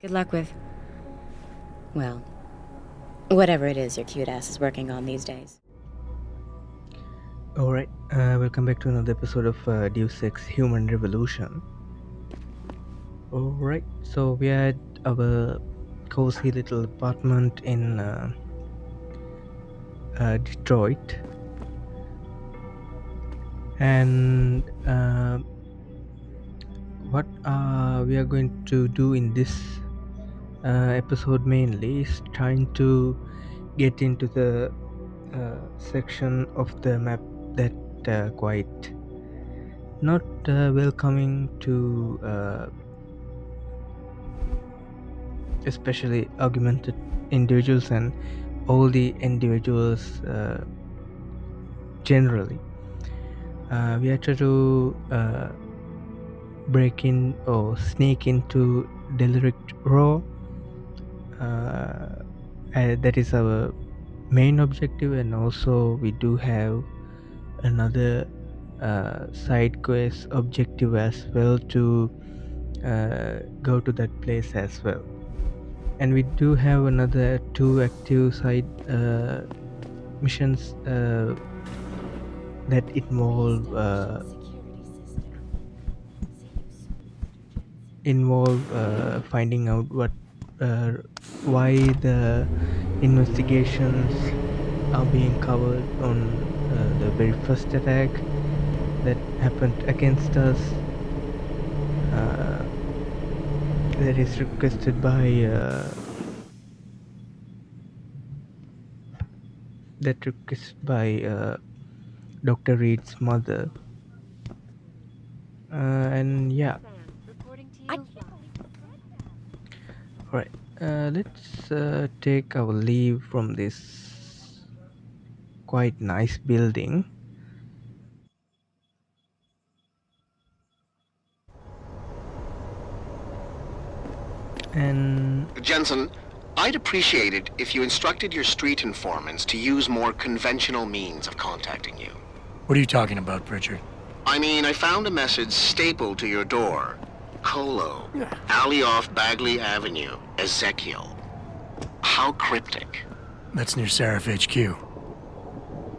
Good luck with, well, whatever it is your cute ass is working on these days. Alright, welcome back to another episode of Deus Ex Human Revolution. Alright, so we are at our cozy little apartment in Detroit, and what we are going to do in this episode mainly is trying to get into the section of the map that quite not welcoming to especially augmented individuals and all the individuals generally. We are trying to break in or sneak into Delirict Row. That is our main objective, and also we do have another side quest objective as well to go to that place as well. And we do have another 2 active side missions that involve finding out why the investigations are being covered on the very first attack that happened against us. That is requested by Dr. Reed's mother, and yeah. Alright, let's take our leave from this quite nice building. And Jensen, I'd appreciate it if you instructed your street informants to use more conventional means of contacting you. What are you talking about, Pritchard? I mean, I found a message stapled to your door. Colo, alley off Bagley Avenue, Ezekiel. How cryptic. That's near Seraph HQ.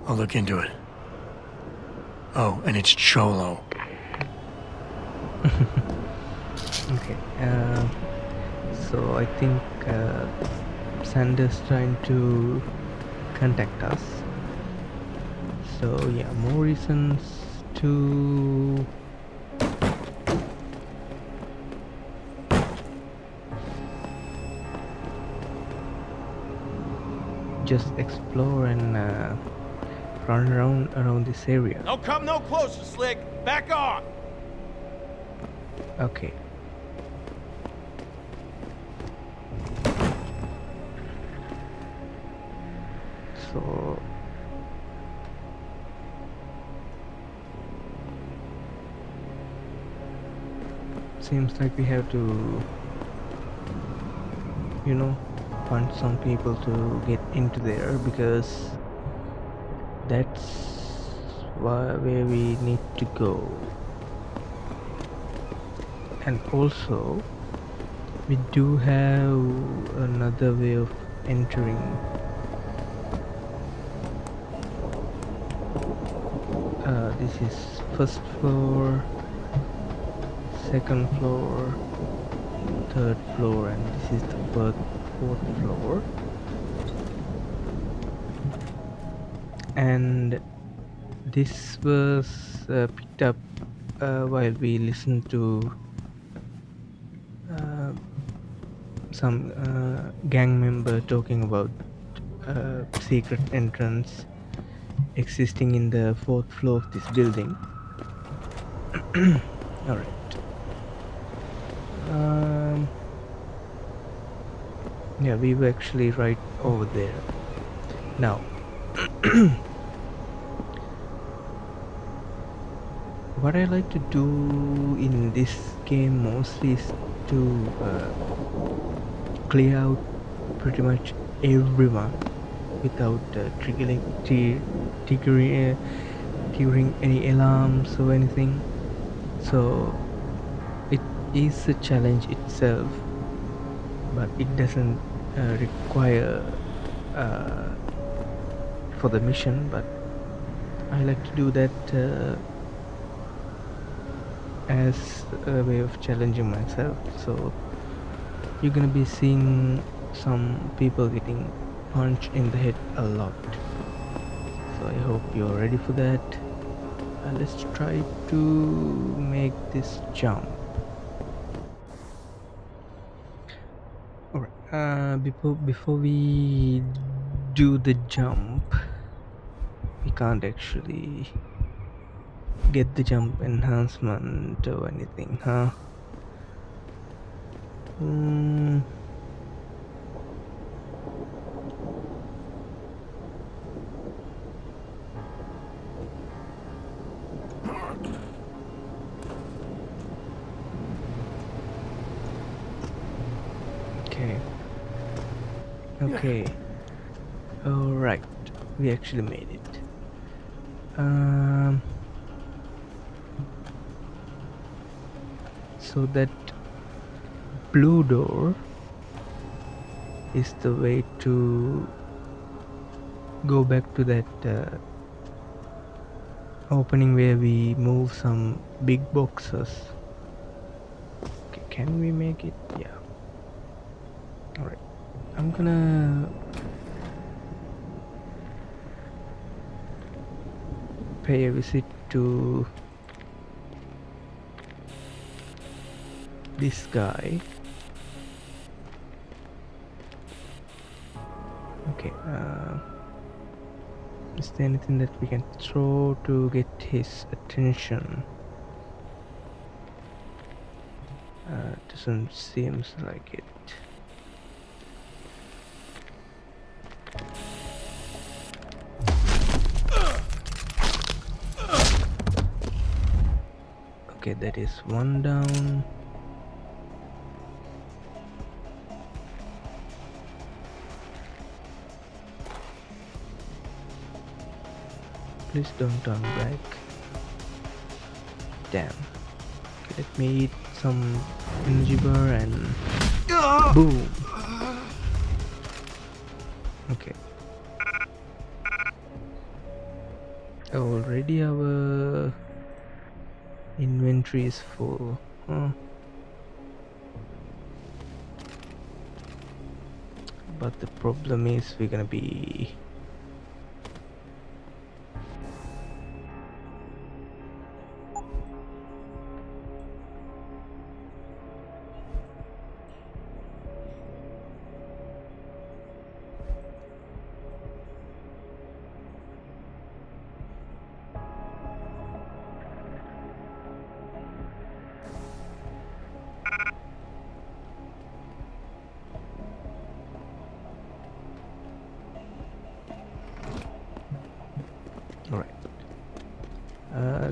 I'll look into it. Oh, and it's Cholo. okay, so I think Sanders trying to contact us. So yeah, more reasons to just explore and run around this area. Don't come no closer, Slick. Back off. Okay. So seems like we have to, find some people to get into there, because that's where we need to go. And also we do have another way of entering. This is first floor, second floor, third floor, and this is the fourth floor. And this was picked up while we listened to some gang member talking about secret entrance existing in the fourth floor of this building. Alright. Yeah, we were actually right over there. Now, what I like to do in this game mostly is to clear out pretty much everyone without triggering any alarms or anything. So it is a challenge itself but it doesn't require for the mission, but I like to do that as a way of challenging myself. So you're gonna be seeing some people getting punched in the head a lot, so I hope you're ready for that. Let's try to make this jump. Alright, before we do the jump, we can't actually get the jump enhancement or anything, huh? Okay. Alright, we actually made it. So that blue door is the way to go back to that opening where we move some big boxes. Okay, can we make it? Yeah. Alright, I'm gonna pay a visit to this guy. Okay, is there anything that we can throw to get his attention? Doesn't seems like it. Okay, that is one down. Please don't turn back. Damn. Okay, let me eat some energy bar and boom. Okay. Already our inventory is full. But the problem is we're gonna be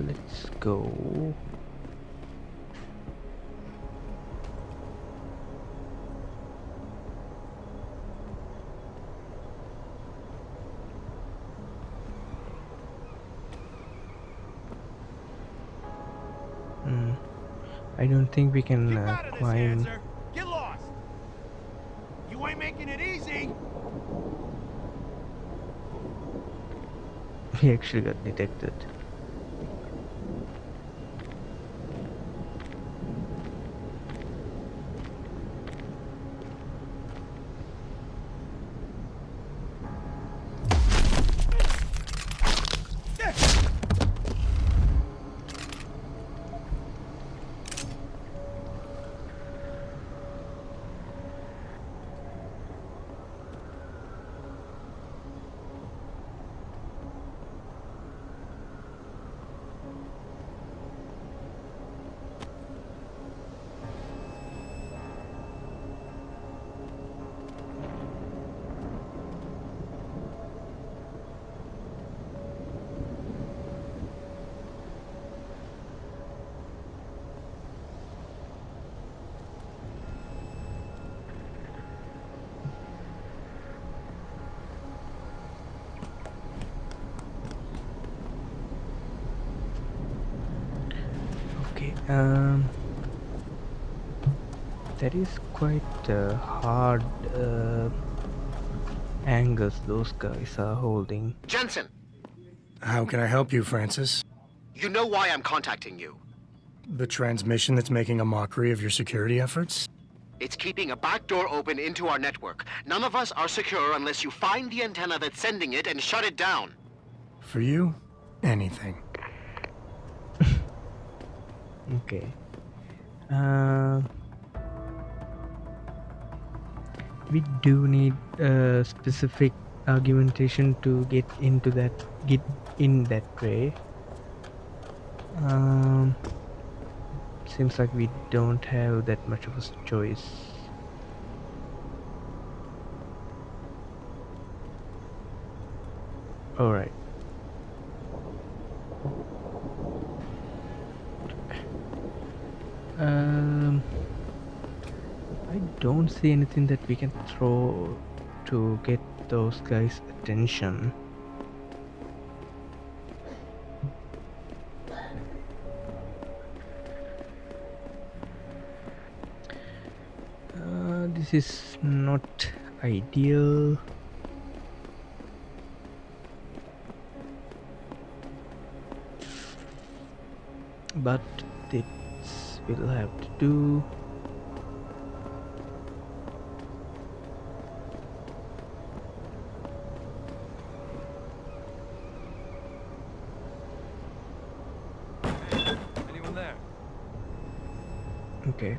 let's go. I don't think we can Keep out of this, climb. Answer. Get lost. You ain't making it easy. We actually got detected. Okay, That is quite hard angles those guys are holding. Jensen, How can I help you, Francis? you know why I'm contacting you. The transmission that's making a mockery of your security efforts? It's keeping a back door open into our network. None of us are secure unless you find the antenna that's sending it and shut it down. For you, anything. Okay. We do need specific argumentation to get in that way. Seems like we don't have that much of a choice. All right. I don't see anything that we can throw to get those guys' attention. This is not ideal. But this will have to do. Anyone there? Okay.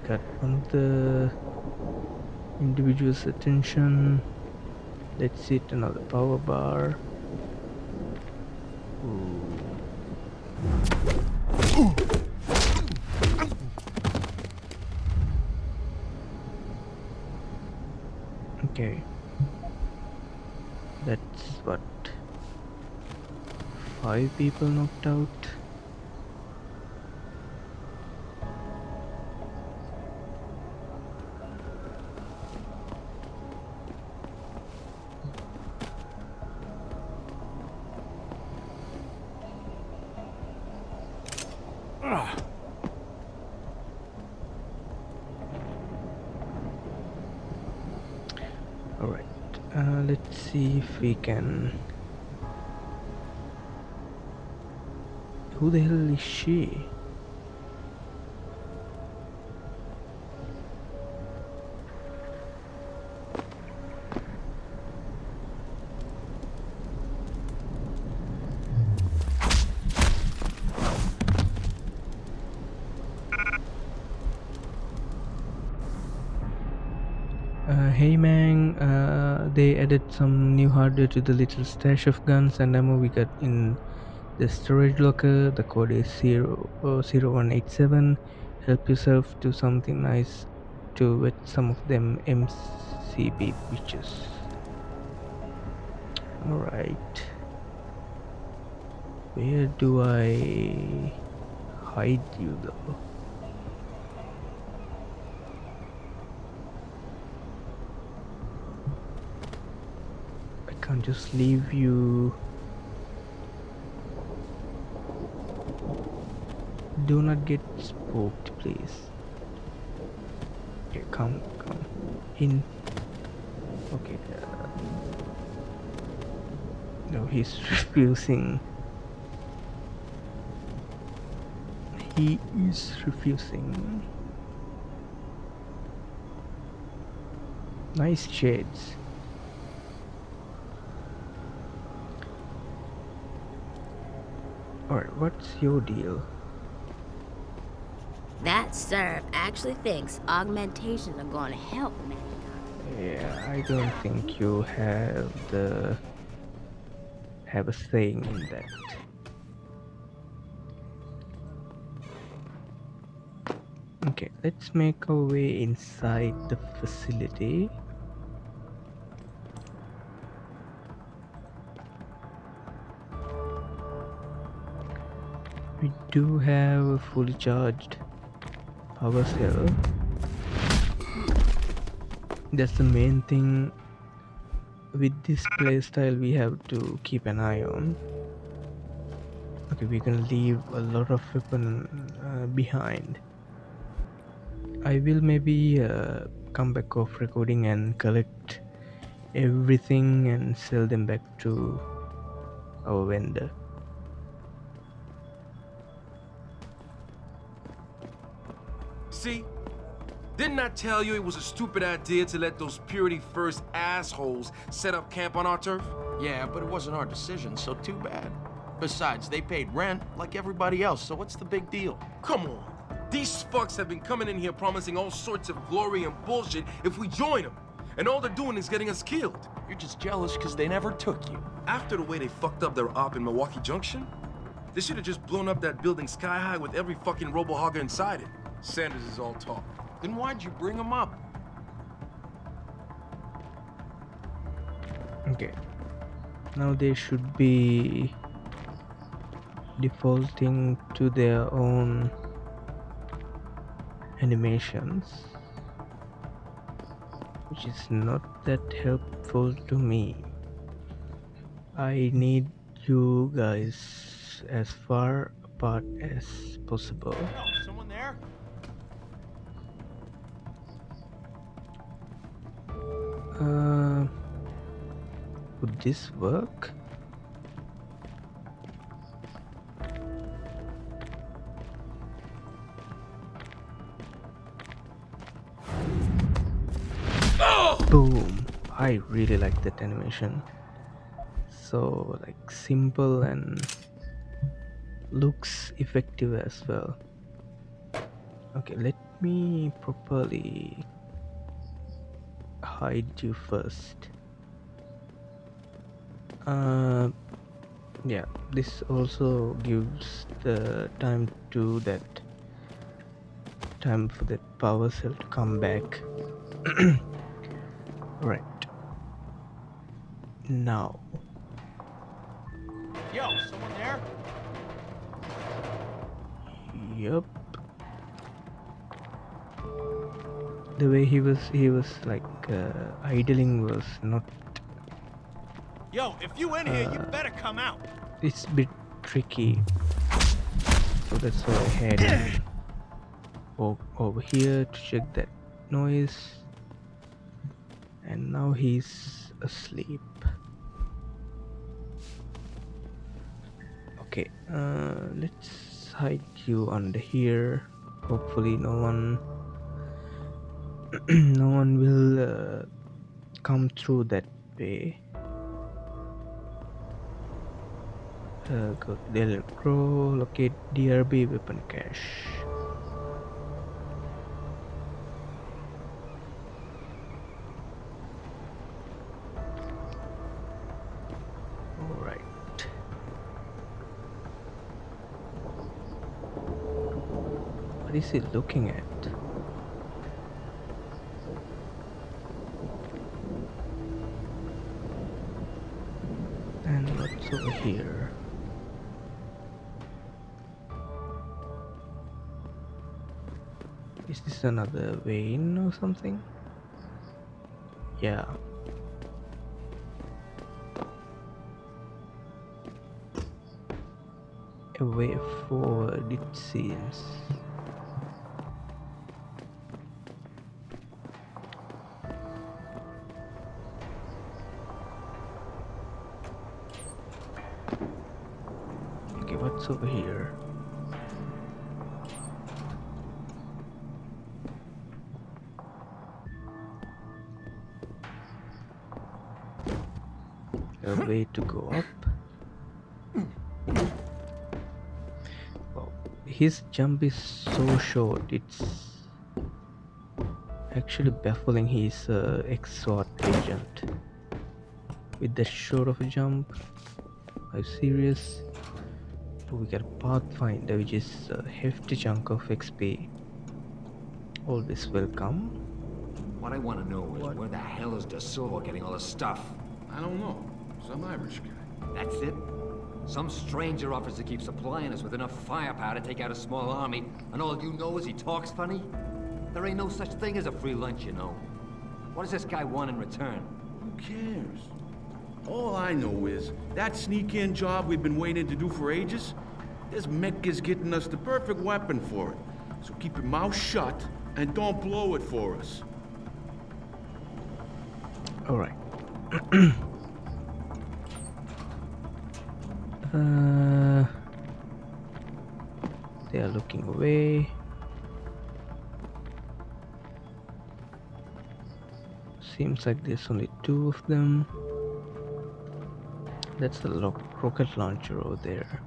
Got one of the individual's attention. Let's hit another power bar. Okay. That's what, 5 people knocked out. Alright, let's see if we can. Who the hell is she? Hey man, they added some new hardware to the little stash of guns and ammo we got in the storage locker. The code is 0187. Help yourself to something nice to with some of them MCB bitches. Alright. Where do I hide you though? Can't just leave you. Do not get spooked, please. Okay, come in. Okay. No, he's refusing. He is refusing. Nice shades. Alright, what's your deal? That serve actually thinks augmentation are going to help me. Yeah, I don't think you have a saying in that. Okay, let's make our way inside the facility. We do have a fully charged power cell. That's the main thing with this playstyle we have to keep an eye on. Okay, we're gonna leave a lot of weapon behind. I will maybe come back off recording and collect everything and sell them back to our vendor. See? Didn't I tell you it was a stupid idea to let those Purity First assholes set up camp on our turf? Yeah, but it wasn't our decision, so too bad. Besides, they paid rent like everybody else, so what's the big deal? Come on. These fucks have been coming in here promising all sorts of glory and bullshit if we join them. And all they're doing is getting us killed. You're just jealous because they never took you. After the way they fucked up their op in Milwaukee Junction, they should have just blown up that building sky high with every fucking robo-hogger inside it. Sanders is all talk. Then why'd you bring them up? Okay. Now they should be defaulting to their own animations, which is not that helpful to me. I need you guys as far apart as possible. Oh, someone there? Would this work? Boom! I really like that animation. So like simple and looks effective as well. Okay, let me properly hide you first. Yeah, this also gives the time to that time for that power cell to come back. Right now. Yo, someone there? Yup. The way he was like idling was not. Yo, if you in here, you better come out. It's a bit tricky, so that's why I had him over here to check that noise, and now he's asleep. Okay, let's hide you under here. Hopefully no one will come through that way. Go to the electro, locate DRB weapon cache. Alright. What is he looking at? And what's over here? Is this another vein or something? Yeah. A way forward, it seems. Okay, what's over here? A way to go up. Wow, his jump is so short, it's actually baffling. He's a ex-SWAT agent with that short of a jump. Are you serious? We got a Pathfinder, which is a hefty chunk of XP. Always welcome. What I want to know is where the hell is De Silva getting all this stuff? I don't know. Some Irish guy. That's it? Some stranger offers to keep supplying us with enough firepower to take out a small army, and all you know is he talks funny? There ain't no such thing as a free lunch, you know. What does this guy want in return? Who cares? All I know is that sneak-in job we've been waiting to do for ages, this mech is getting us the perfect weapon for it. So keep your mouth shut And don't blow it for us. Alright. They are looking away. Seems like there's only 2 of them. That's the rocket launcher over there.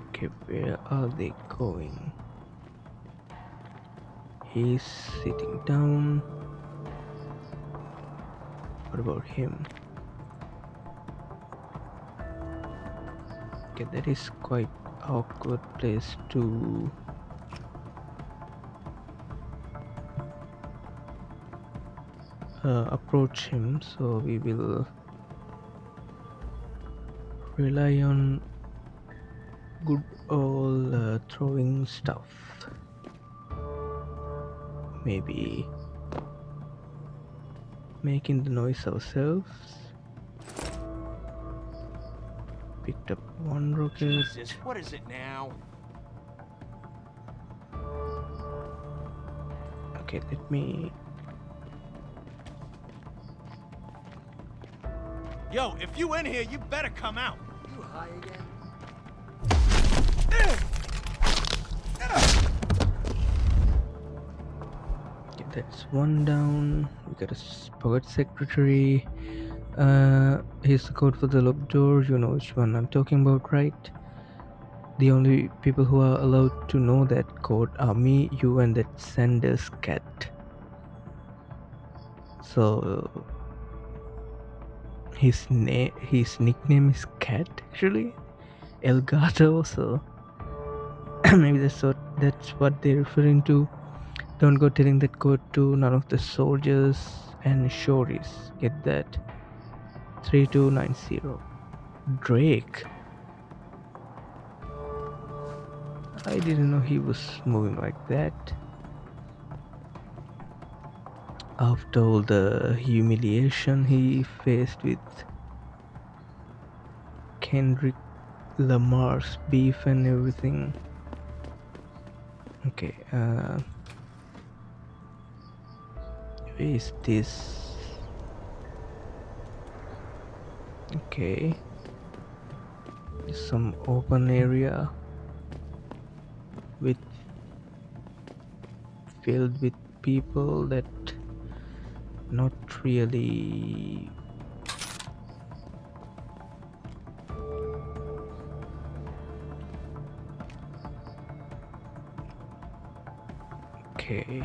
Okay, where are they going? He's sitting down. What about him? Okay, that is quite awkward place to approach him, so we will rely on good old throwing stuff. Maybe making the noise ourselves. Picked up 1 rocket. Jesus, what is it now? Okay, let me. Yo, if you in here, you better come out. You high again? Okay, that's 1 down. We got a poet secretary. Here's the code for the locked door. You know which one I'm talking about, right? The only people who are allowed to know that code are me, you, and that Sanders cat. So his nickname is Cat, actually, Elgato. So maybe that's what they're referring to. Don't go telling that code to none of the soldiers and shories. Get that? 3290. Drake. I didn't know he was moving like that. After all the humiliation he faced with Kendrick Lamar's beef and everything. Okay, where is this? Okay, some open area filled with people that not really okay.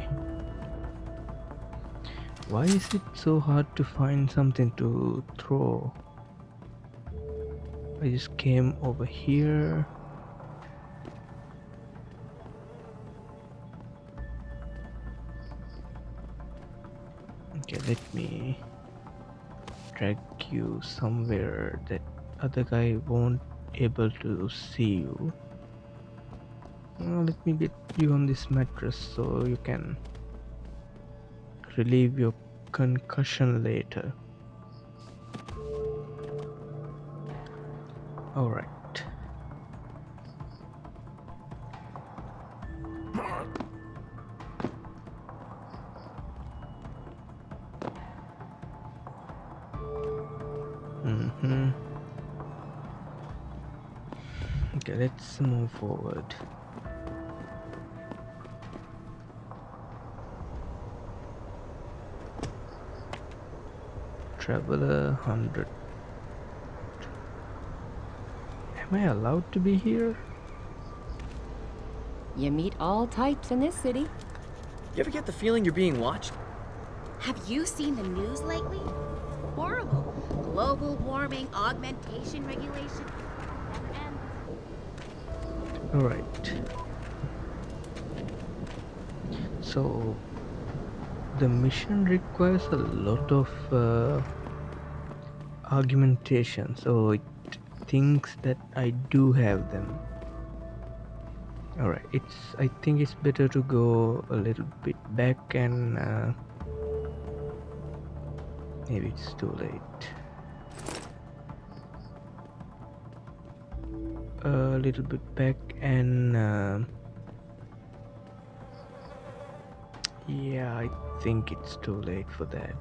Why is it so hard to find something to throw? I just came over here. Okay, let me drag you somewhere that other guy won't able to see you. Let me get you on this mattress so you can relieve your concussion later. Alright. Okay, let's move forward. Traveler 100. Am I allowed to be here? You meet all types in this city. You ever get the feeling you're being watched? Have you seen the news lately? Horrible. Global warming, augmentation regulation. Never ends. Alright. So the mission requires a lot of augmentation, so it thinks that I do have them. Alright, I think it's better to go a little bit back and maybe it's too late. a little bit back and yeah, I think it's too late for that.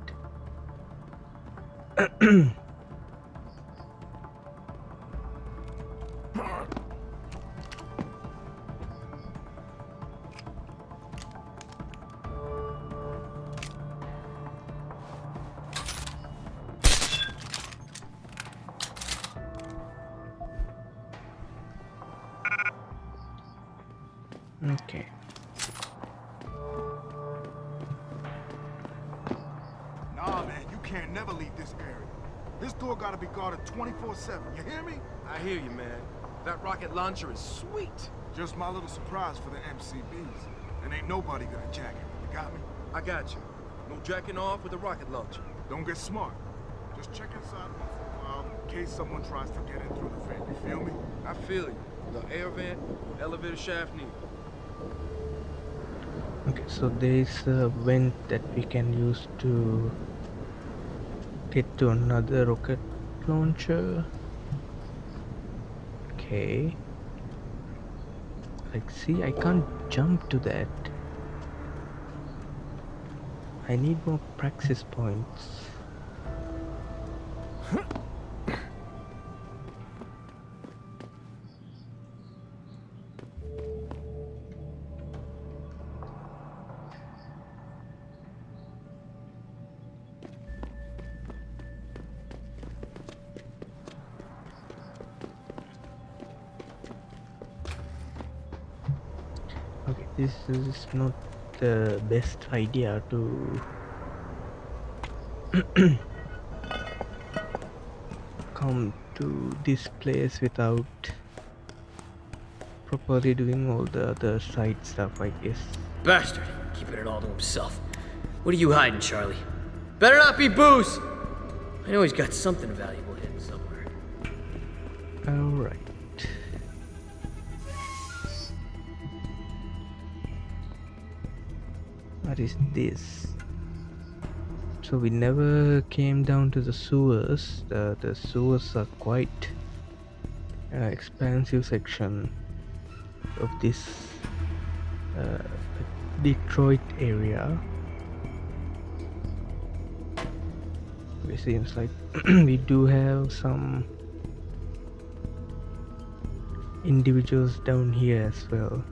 Okay. Nah, man, you can't never leave this area. This door gotta be guarded 24/7, you hear me? I hear you, man. That rocket launcher is sweet. Just my little surprise for the MCBs. And ain't nobody gonna jack it, you got me? I got you. No jacking off with the rocket launcher. Don't get smart. Just check inside once in a while in case someone tries to get in through the vent, you feel me? I feel you. The air vent, elevator shaft needed. Okay, so there is a vent that we can use to get to another rocket launcher. Okay. Like, see, I can't jump to that. I need more praxis points. Okay, this is not the best idea to come to this place without properly doing all the other side stuff, I guess. Bastard, keeping it all to himself. What are you hiding, Charlie? Better not be booze! I know he's got something valuable hidden somewhere. Alright. What is this? So we never came down to the sewers. The sewers are quite expansive section of this Detroit area. It seems like we do have some individuals down here as well.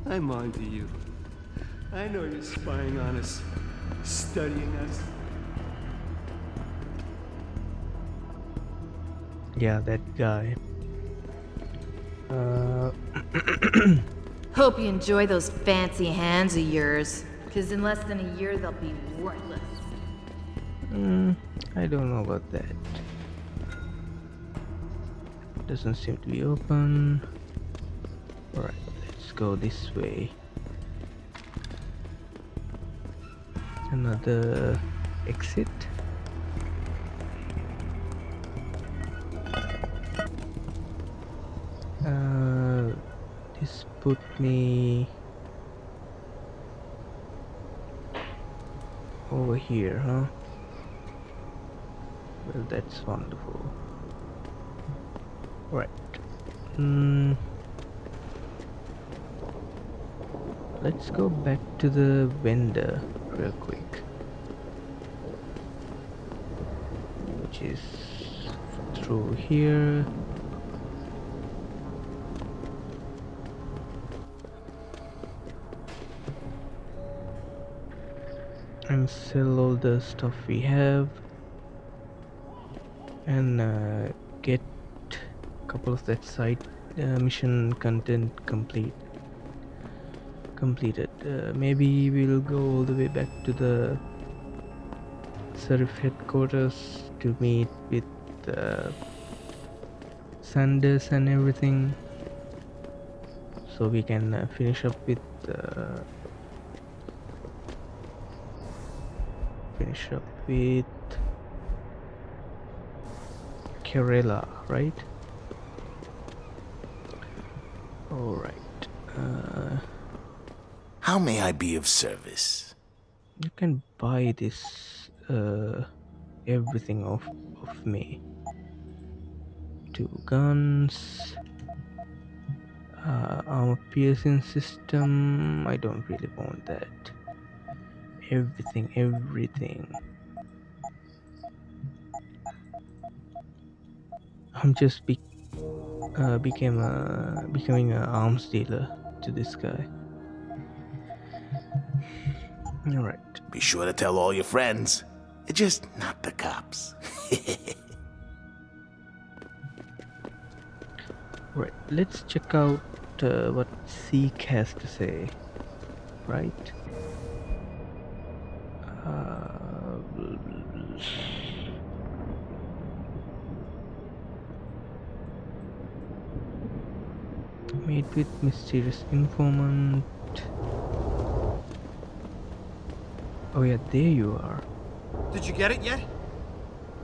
I'm on to you. I know you're spying on us, studying us. Yeah, that guy. Hope you enjoy those fancy hands of yours, because in less than a year they'll be worthless. I don't know about that. Doesn't seem to be open. Alright, let's go this way. Another exit. This put me over here, huh? Well, that's wonderful. Right. Let's go back to the vendor real quick, which is through here. And sell all the stuff we have and get a couple of that side mission content completed. Maybe we'll go all the way back to the Sheriff headquarters to meet with Sanders and everything, so we can finish up with Kerala, right? Alright. How may I be of service? You can buy this everything of me. 2 guns, armor piercing system. I don't really want that. Everything. I'm just becoming an arms dealer to this guy. All right. Be sure to tell all your friends. Just not the cops. Right. Let's check out what Seek has to say. Right. Meet with mysterious informant. Oh yeah, there you are. Did you get it yet?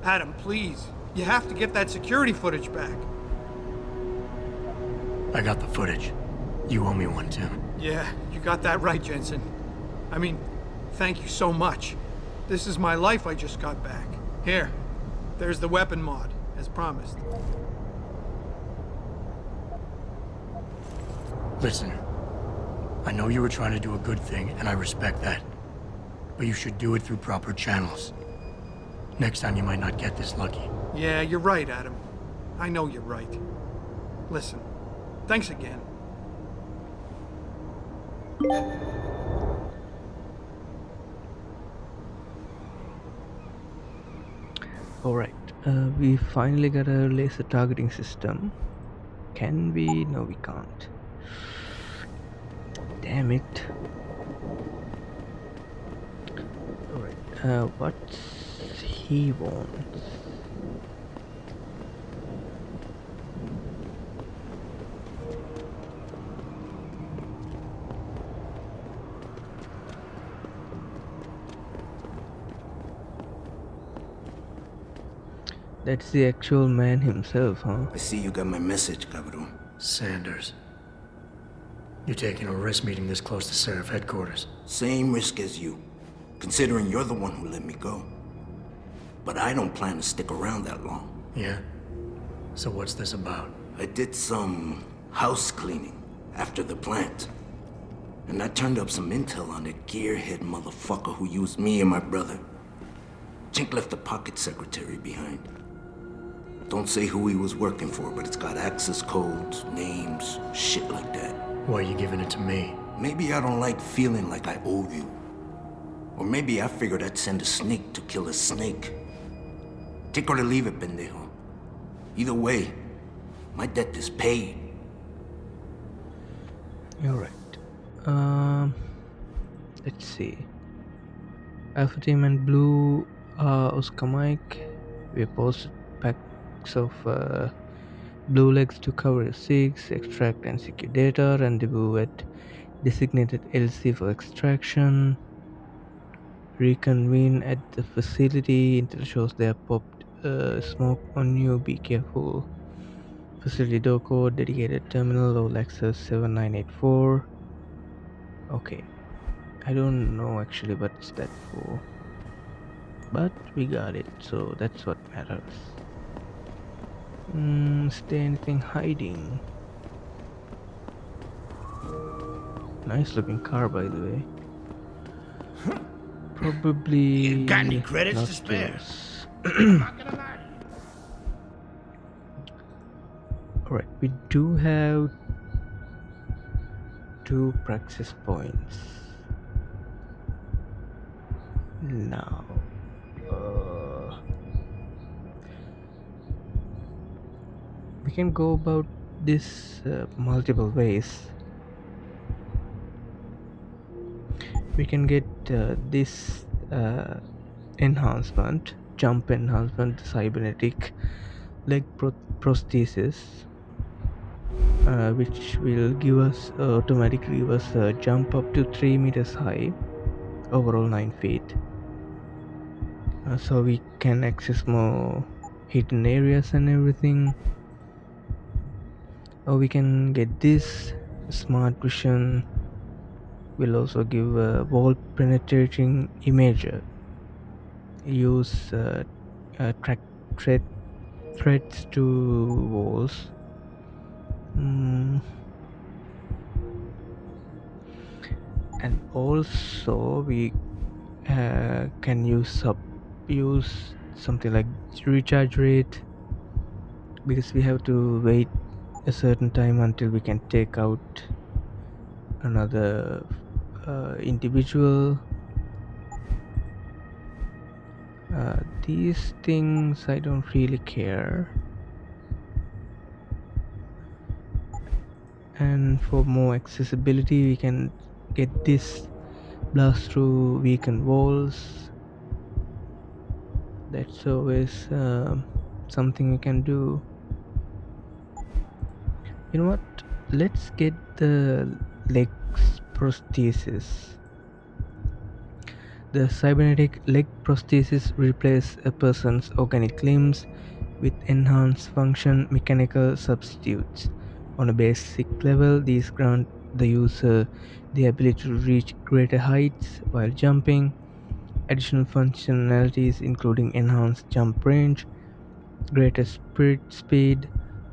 Adam, please. You have to get that security footage back. I got the footage. You owe me one, Tim. Yeah, you got that right, Jensen. I mean, thank you so much. This is my life I just got back. Here, there's the weapon mod, as promised. Listen, I know you were trying to do a good thing, and I respect that. But you should do it through proper channels. Next time you might not get this lucky. Yeah, you're right, Adam. I know you're right. Listen, thanks again. Alright, we finally got a laser targeting system. Can we? No, we can't. Damn it. Alright, what's he wants? That's the actual man himself, huh? I see you got my message, cabrón. Sanders. You're taking a risk meeting this close to Seraph headquarters. Same risk as you, considering you're the one who let me go. But I don't plan to stick around that long. Yeah? So what's this about? I did some house cleaning after the plant. And I turned up some intel on that gearhead motherfucker who used me and my brother. Chink left the pocket secretary behind. Don't say who he was working for, but it's got access codes, names, shit like that. Why are you giving it to me? Maybe I don't like feeling like I owe you. Or maybe I figured I'd send a snake to kill a snake. Take or leave it, pendejo. Either way, my debt is paid. Alright. Let's see. Alpha Team and Blue Oscar Mike. We posted packs of blue legs to cover 6, extract and secure data, rendezvous at designated LC for extraction, reconvene at the facility. Intel shows they have popped smoke on you, be careful. Facility door code, dedicated terminal, low access 7984. Okay, I don't know actually what's that for, but we got it, so that's what matters. Is there anything hiding? Nice looking car, by the way. Probably. You got any credits to spare? I'm not gonna lie. Alright, we do have 2 praxis points. Now, we can go about this multiple ways. We can get this enhancement, jump enhancement, cybernetic leg prosthesis, which will give us automatically give us a jump up to 3 meters high, overall 9 feet. So we can access more hidden areas and everything. Or we can get this smart vision, will also give a wall penetrating imager. Use track threads to walls. And also we can use something like recharge rate, because we have to wait a certain time until we can take out another individual. These things I don't really care. And for more accessibility, we can get this blast through weakened walls. That's always something we can do. You know what? Let's get the legs prosthesis. The cybernetic leg prosthesis replaces a person's organic limbs with enhanced function mechanical substitutes. On a basic level, these grant the user the ability to reach greater heights while jumping. Additional functionalities including enhanced jump range, greater speed,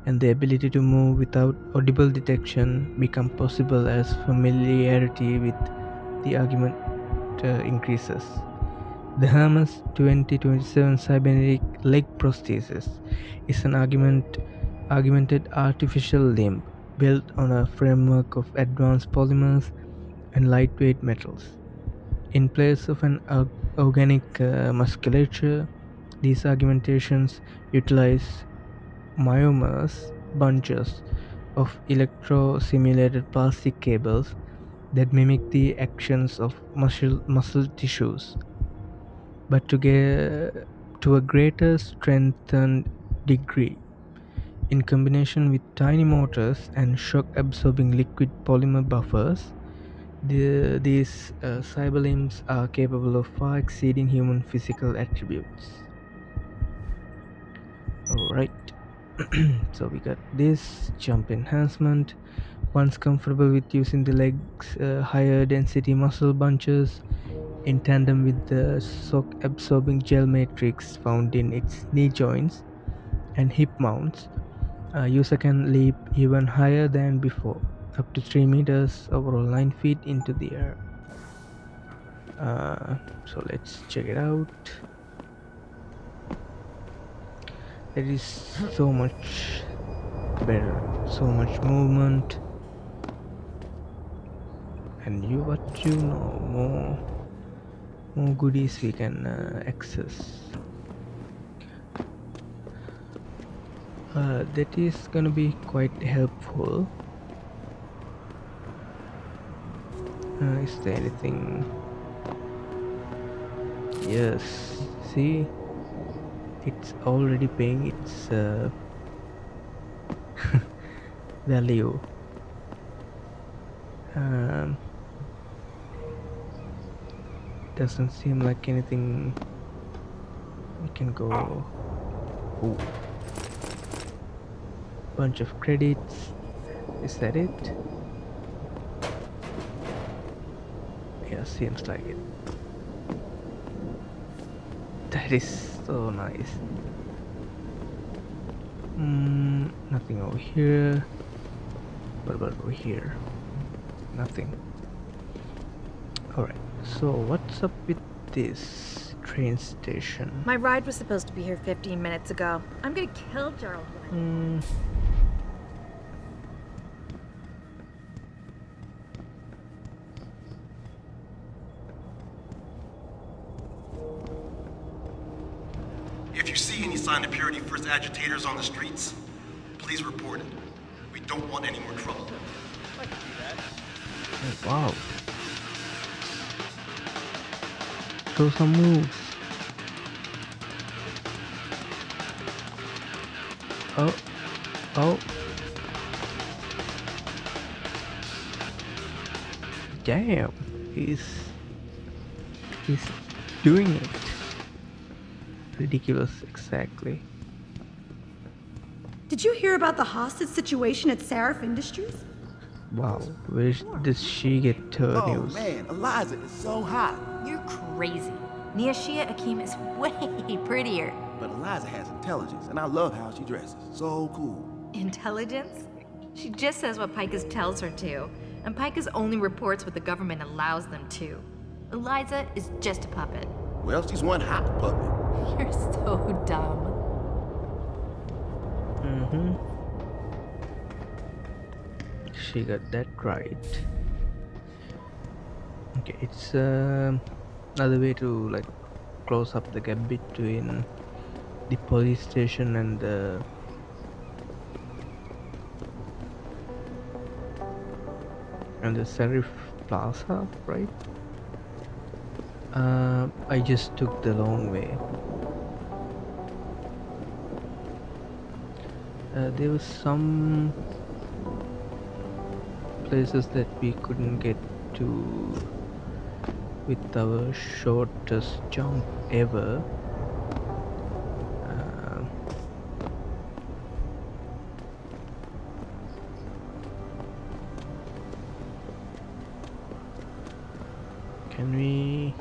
and the ability to move without audible detection become possible as familiarity with the argument increases. The Hermes 2027 cybernetic leg prosthesis is an augmented artificial limb built on a framework of advanced polymers and lightweight metals. In place of an organic musculature, these augmentations utilize monomers, bunches of electro-simulated plastic cables that mimic the actions of muscle tissues, but to a greater strengthened degree. In combination with tiny motors and shock-absorbing liquid polymer buffers, these cyber limbs are capable of far exceeding human physical attributes. Alright, so we got this jump enhancement. Once comfortable with using the legs, higher density muscle bunches in tandem with the shock absorbing gel matrix found in its knee joints and hip mounts, a user can leap even higher than before, up to 3 meters, overall 9 feet into the air. So let's check it out. There is so much better, so much movement, and what you know, more goodies we can access. That is gonna be quite helpful. Is there anything? Yes, see, it's already paying its value. Doesn't seem like anything we can go. Ooh. Bunch of credits. Is that it? Yeah, seems like it. That is so nice. Nothing over here. What about over here? Nothing. Alright, so what's up with this train station? My ride was supposed to be here 15 minutes ago. I'm gonna kill Gerald. If you see any sign of Purity First agitators on the streets, please report it. We don't want any more trouble. Oh, wow. Show some moves. Oh. Damn. He's doing it. Ridiculous, exactly. Did you hear about the hostage situation at Seraph Industries? Wow, where does she get her Oh news? man, Eliza is so hot. You're crazy. Niashia Akim is way prettier. But Eliza has intelligence, and I love how she dresses. So cool. Intelligence? She just says what Pikus tells her to, and Pikus only reports what the government allows them to. Eliza is just a puppet. Well, she's one hot puppet. You're so dumb. She got that right. Okay, it's another way to like close up the gap between the police station and the Sheriff Plaza, right? I just took the long way. There was some places that we couldn't get to with our shortest jump ever. Can we?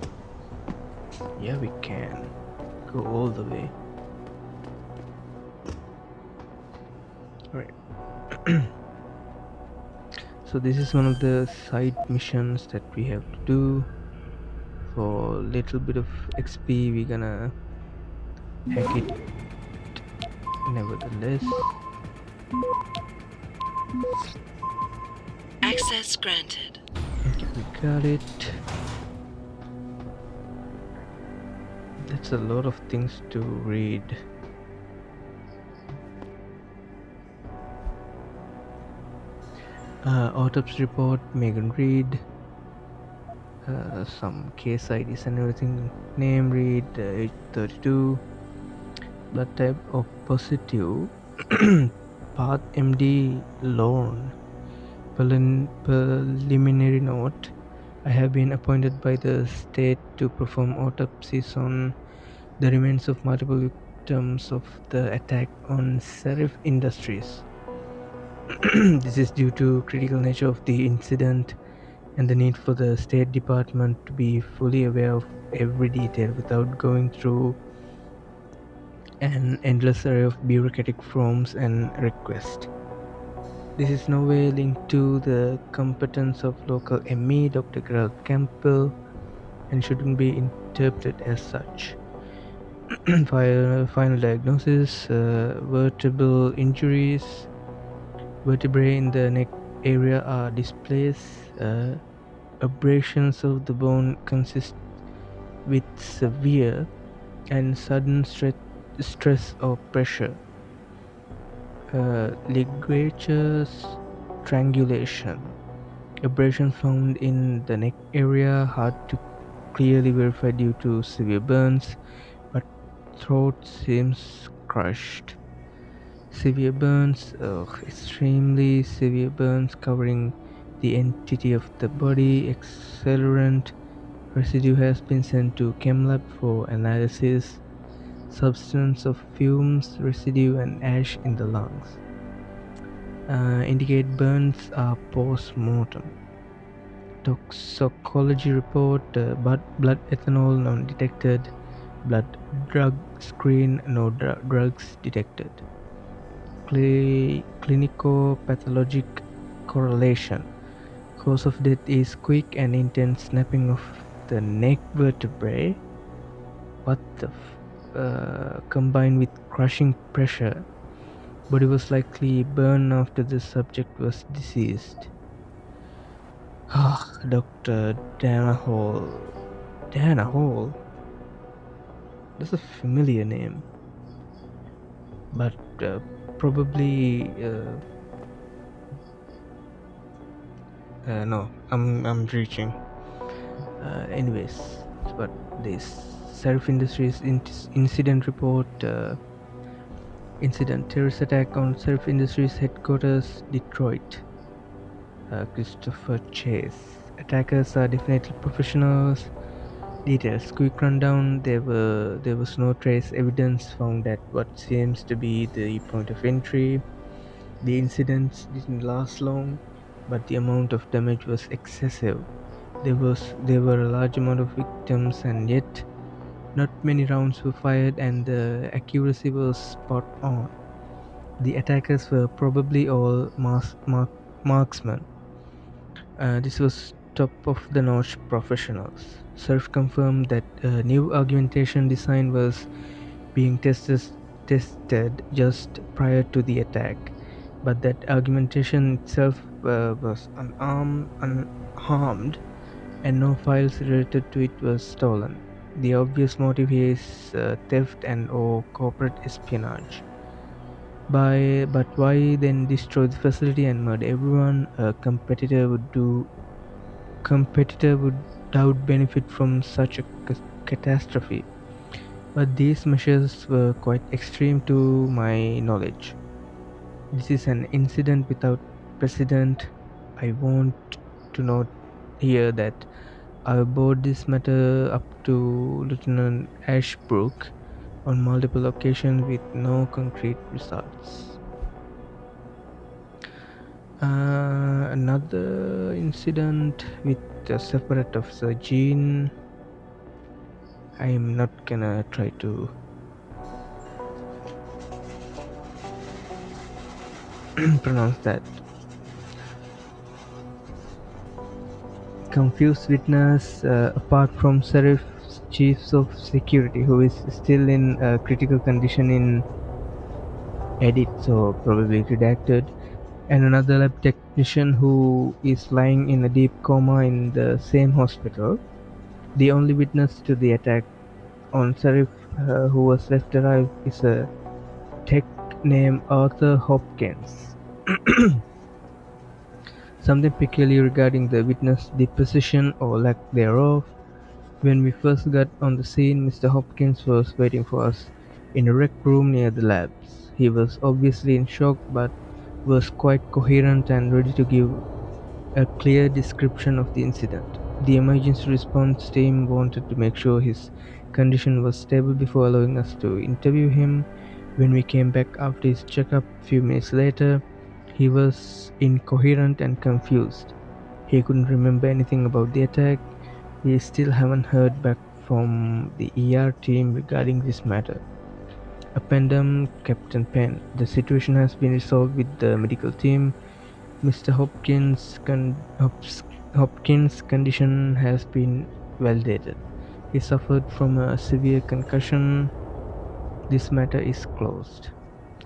Yeah, we can go all the way. Alright. So this is one of the side missions that we have to do. For a little bit of XP, we're gonna hack it nevertheless. Access granted. Okay, we got it. That's a lot of things to read. Autopsy report, Megan Reed. Some case IDs and everything. Name Reed, age 32. Blood type of positive. Path MD Lorne. Preliminary note. I have been appointed by the state to perform autopsies on the remains of multiple victims of the attack on Serif Industries. This is due to critical nature of the incident and the need for the State Department to be fully aware of every detail without going through an endless array of bureaucratic forms and requests. This is no way linked to the competence of local ME, Dr. Gerald Campbell, and shouldn't be interpreted as such. Final diagnosis, vertebral injuries. Vertebrae in the neck area are displaced. Abrasions of the bone consist with severe and sudden stress or pressure. Ligature strangulation. Abrasion found in the neck area, hard to clearly verify due to severe burns, but throat seems crushed. Severe burns, extremely severe burns covering the entity of the body. Accelerant residue has been sent to ChemLab for analysis. Substance of fumes, residue and ash in the lungs. Indicate burns are post-mortem. Toxicology report, blood ethanol non-detected. Blood drug screen, no drugs detected. Clinico-pathologic correlation. Cause of death is quick and intense snapping of the neck vertebrae. What the combined with crushing pressure. Body was likely burned after the subject was deceased. Dr. Dana Hall. Dana Hall? That's a familiar name. But probably no, I'm reaching. Anyways, but this Serif Industries incident report. Incident: terrorist attack on Serif Industries headquarters, Detroit. Christopher Chase. Attackers are definitely professionals. Details: quick rundown. There was no trace evidence found at what seems to be the point of entry. The incident didn't last long. but the amount of damage was excessive. There were a large amount of victims, and yet not many rounds were fired, and the accuracy was spot on. The attackers were probably all marksmen. This was top-of-the-notch professionals. Surf confirmed that a new augmentation design was being tested just prior to the attack, but that augmentation itself was unharmed, and no files related to it was stolen. The obvious motive here is theft and/or corporate espionage. But why then destroy the facility and murder everyone? A competitor would doubt benefit from such a catastrophe. But these measures were quite extreme to my knowledge. This is an incident without precedent. I want to note here that I brought this matter up to Lieutenant Ashbrook on multiple occasions with no concrete results. Another incident with a separate officer, Jean. I'm not gonna try to pronounce that. Confused witness, apart from Sheriff's Chiefs of Security, who is still in critical condition in edit, so probably redacted, and another lab technician who is lying in a deep coma in the same hospital. The only witness to the attack on Sheriff who was left alive is a tech named Arthur Hopkins. Something peculiar regarding the witness deposition or lack thereof. When we first got on the scene, Mr. Hopkins was waiting for us in a rec room near the labs. He was obviously in shock, but was quite coherent and ready to give a clear description of the incident. The emergency response team wanted to make sure his condition was stable before allowing us to interview him. When we came back after his checkup a few minutes later, he was incoherent and confused. He couldn't remember anything about the attack. We still haven't heard back from the ER team regarding this matter. Appendum, Captain Penn. The situation has been resolved with the medical team. Mr. Hopkins' condition has been validated. He suffered from a severe concussion. This matter is closed.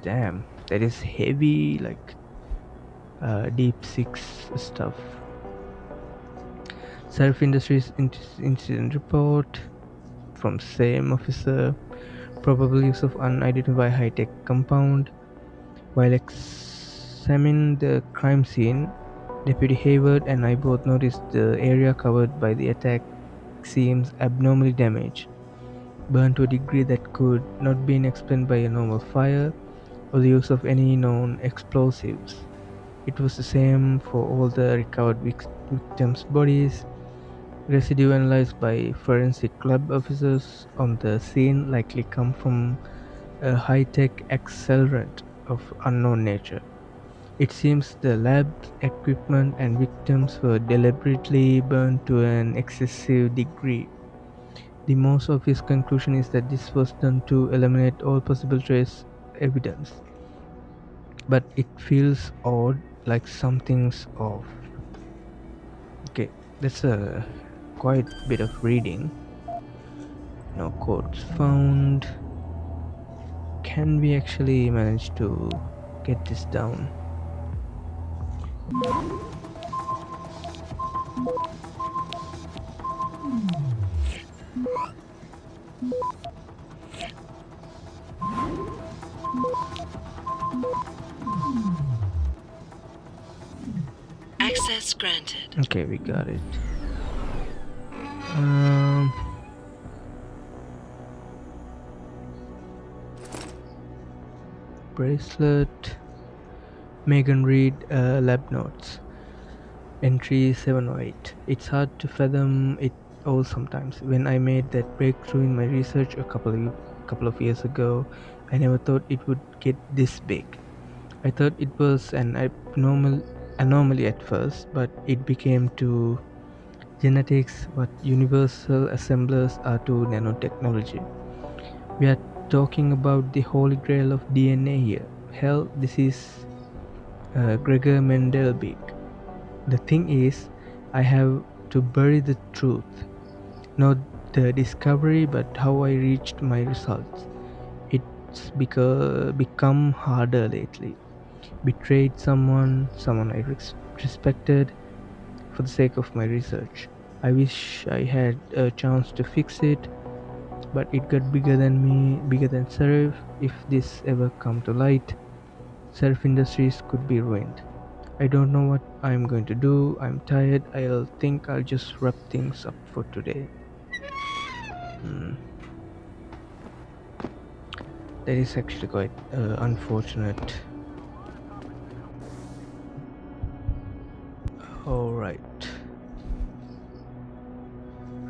Damn, that is heavy, like Deep Six stuff. Surf Industries incident report from same officer. Probable use of unidentified high-tech compound. While examining the crime scene, Deputy Hayward and I both noticed the area covered by the attack seems abnormally damaged, burned to a degree that could not be explained by a normal fire or the use of any known explosives. It was the same for all the recovered victims' bodies. Residue analyzed by forensic lab officers on the scene likely come from a high-tech accelerant of unknown nature. It seems the lab's equipment and victims were deliberately burned to an excessive degree. The most obvious conclusion is that this was done to eliminate all possible trace evidence. But it feels odd, like something's off. Okay, that's a quite bit of reading. No quotes found. Can we actually manage to get this down? Access granted. Okay, we got it. Bracelet. Megan Reed, lab notes. Entry 708. It's hard to fathom it all sometimes. When I made that breakthrough in my research a couple of years ago, I never thought it would get this big. I thought it was an anomaly at first, but it became to genetics what universal assemblers are to nanotechnology. We are talking about the holy grail of DNA here. Hell, this is Gregor Mendel big. The thing is, I have to bury the truth. Not the discovery, but how I reached my results. It's become harder lately. Betrayed someone I respected for the sake of my research. I wish I had a chance to fix it, but it got bigger than me, bigger than Serif. If this ever come to light, Serif Industries could be ruined. I don't know what I'm going to do. I'm tired. I'll just wrap things up for today. That is actually quite unfortunate. Alright.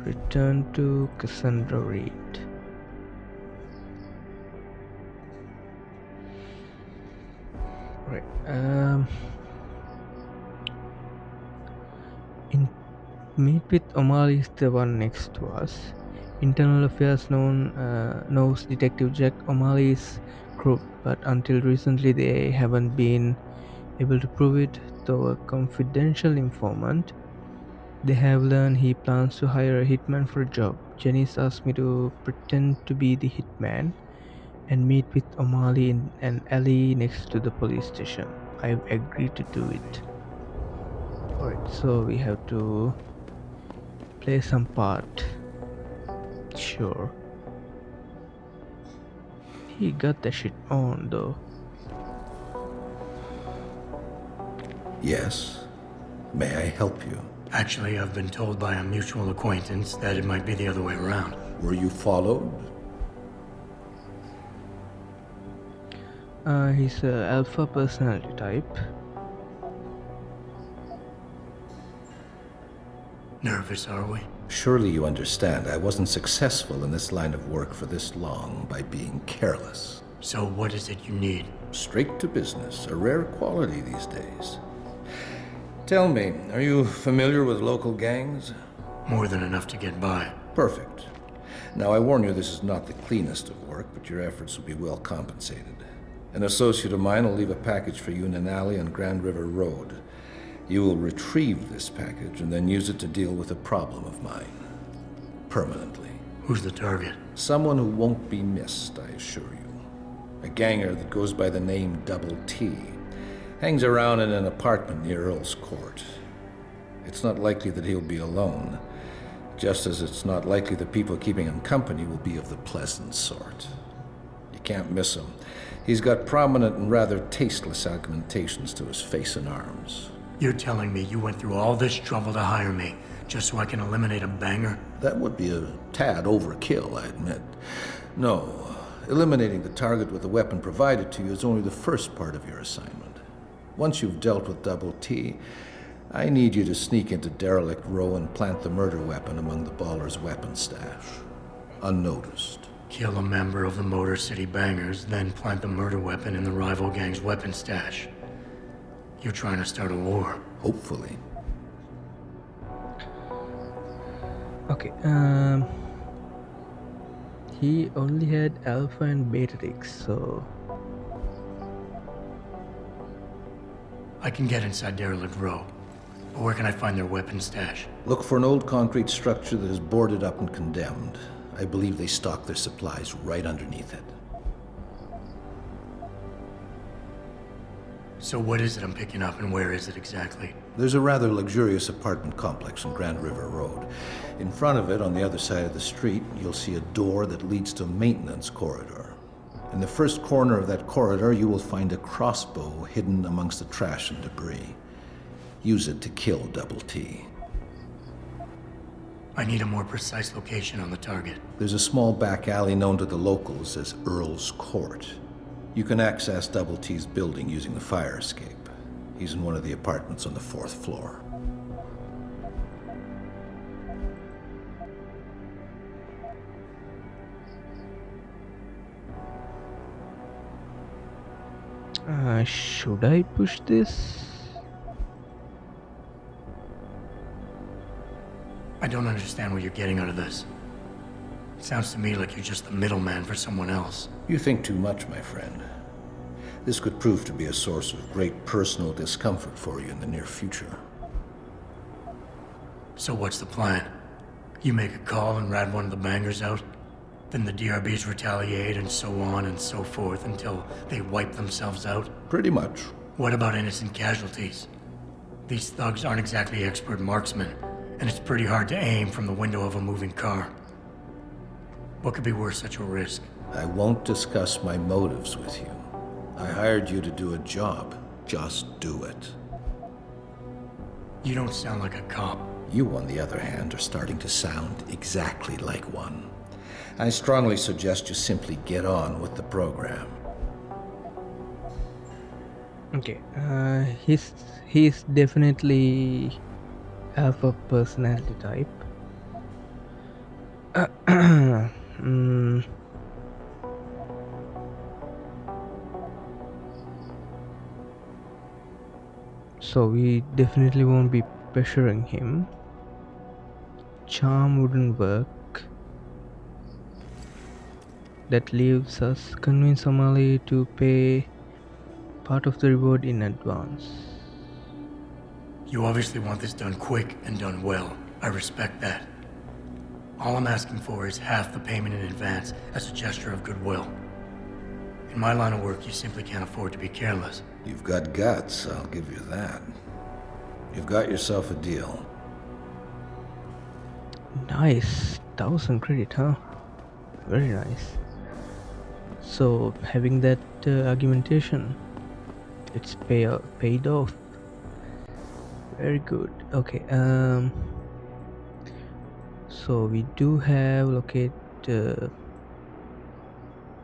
Return to Cassandra Reed. Right. In Meet with O'Malley is the one next to us. Internal Affairs knows Detective Jack O'Malley's crook, but until recently they haven't been able to prove it. Though a confidential informant, they have learned he plans to hire a hitman for a job. Janice asked me to pretend to be the hitman and meet with O'Malley in an alley next to the police station. I've agreed to do it. Alright, so we have to play some part. Sure. He got the shit on though. Yes? May I help you? Actually, I've been told by a mutual acquaintance that it might be the other way around. Were you followed? He's a alpha personality type. Nervous, are we? Surely you understand I wasn't successful in this line of work for this long by being careless. So what is it you need? Straight to business, a rare quality these days. Tell me, are you familiar with local gangs? More than enough to get by. Perfect. Now I warn you this is not the cleanest of work, but your efforts will be well compensated. An associate of mine will leave a package for you in an alley on Grand River Road. You will retrieve this package and then use it to deal with a problem of mine. Permanently. Who's the target? Someone who won't be missed, I assure you. A ganger that goes by the name Double T. Hangs around in an apartment near Earl's Court. It's not likely that he'll be alone, just as it's not likely the people keeping him company will be of the pleasant sort. You can't miss him. He's got prominent and rather tasteless augmentations to his face and arms. You're telling me you went through all this trouble to hire me, just so I can eliminate a banger? That would be a tad overkill, I admit. No, eliminating the target with the weapon provided to you is only the first part of your assignment. Once you've dealt with Double T, I need you to sneak into Derelict Row and plant the murder weapon among the baller's weapon stash. Unnoticed. Kill a member of the Motor City Bangers, then plant the murder weapon in the rival gang's weapon stash. You're trying to start a war. Hopefully. Okay, he only had Alpha and Beta X, so... I can get inside Derelict Row, but where can I find their weapon stash? Look for an old concrete structure that is boarded up and condemned. I believe they stock their supplies right underneath it. So what is it I'm picking up and where is it exactly? There's a rather luxurious apartment complex on Grand River Road. In front of it, on the other side of the street, you'll see a door that leads to a maintenance corridor. In the first corner of that corridor, you will find a crossbow hidden amongst the trash and debris. Use it to kill Double T. I need a more precise location on the target. There's a small back alley known to the locals as Earl's Court. You can access Double T's building using the fire escape. He's in one of the apartments on the 4th floor. Should I push this? don't understand what you're getting out of this. It sounds to me like you're just the middleman for someone else. You think too much, my friend. This could prove to be a source of great personal discomfort for you in the near future. So what's the plan? You make a call and rat one of the bangers out? Then the DRBs retaliate and so on and so forth until they wipe themselves out? Pretty much. What about innocent casualties? These thugs aren't exactly expert marksmen, and it's pretty hard to aim from the window of a moving car. What could be worth such a risk? I won't discuss my motives with you. I hired you to do a job. Just do it. You don't sound like a cop. You, on the other hand, are starting to sound exactly like one. I strongly suggest you simply get on with the program. Okay, he's definitely alpha personality type. So we definitely won't be pressuring him. Charm wouldn't work. That leaves us convince Somali to pay part of the reward in advance. You obviously want this done quick and done well. I respect that. All I'm asking for is half the payment in advance as a gesture of goodwill. In my line of work, you simply can't afford to be careless. You've got guts, I'll give you that. You've got yourself a deal. Nice. 1,000 credit, huh? Very nice. So, having that augmentation, it's paid off. Very good. Okay, so we do have locate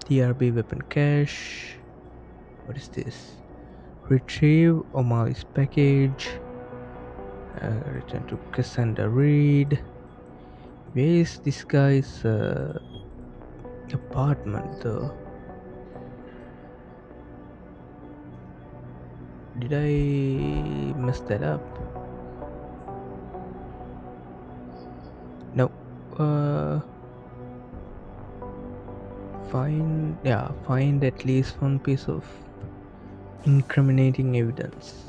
DRB weapon cache. What is this? Retrieve O'Malley's package. Return to Cassandra Reed. Where is this guy's apartment though? Did I mess that up? No. Find at least one piece of incriminating evidence.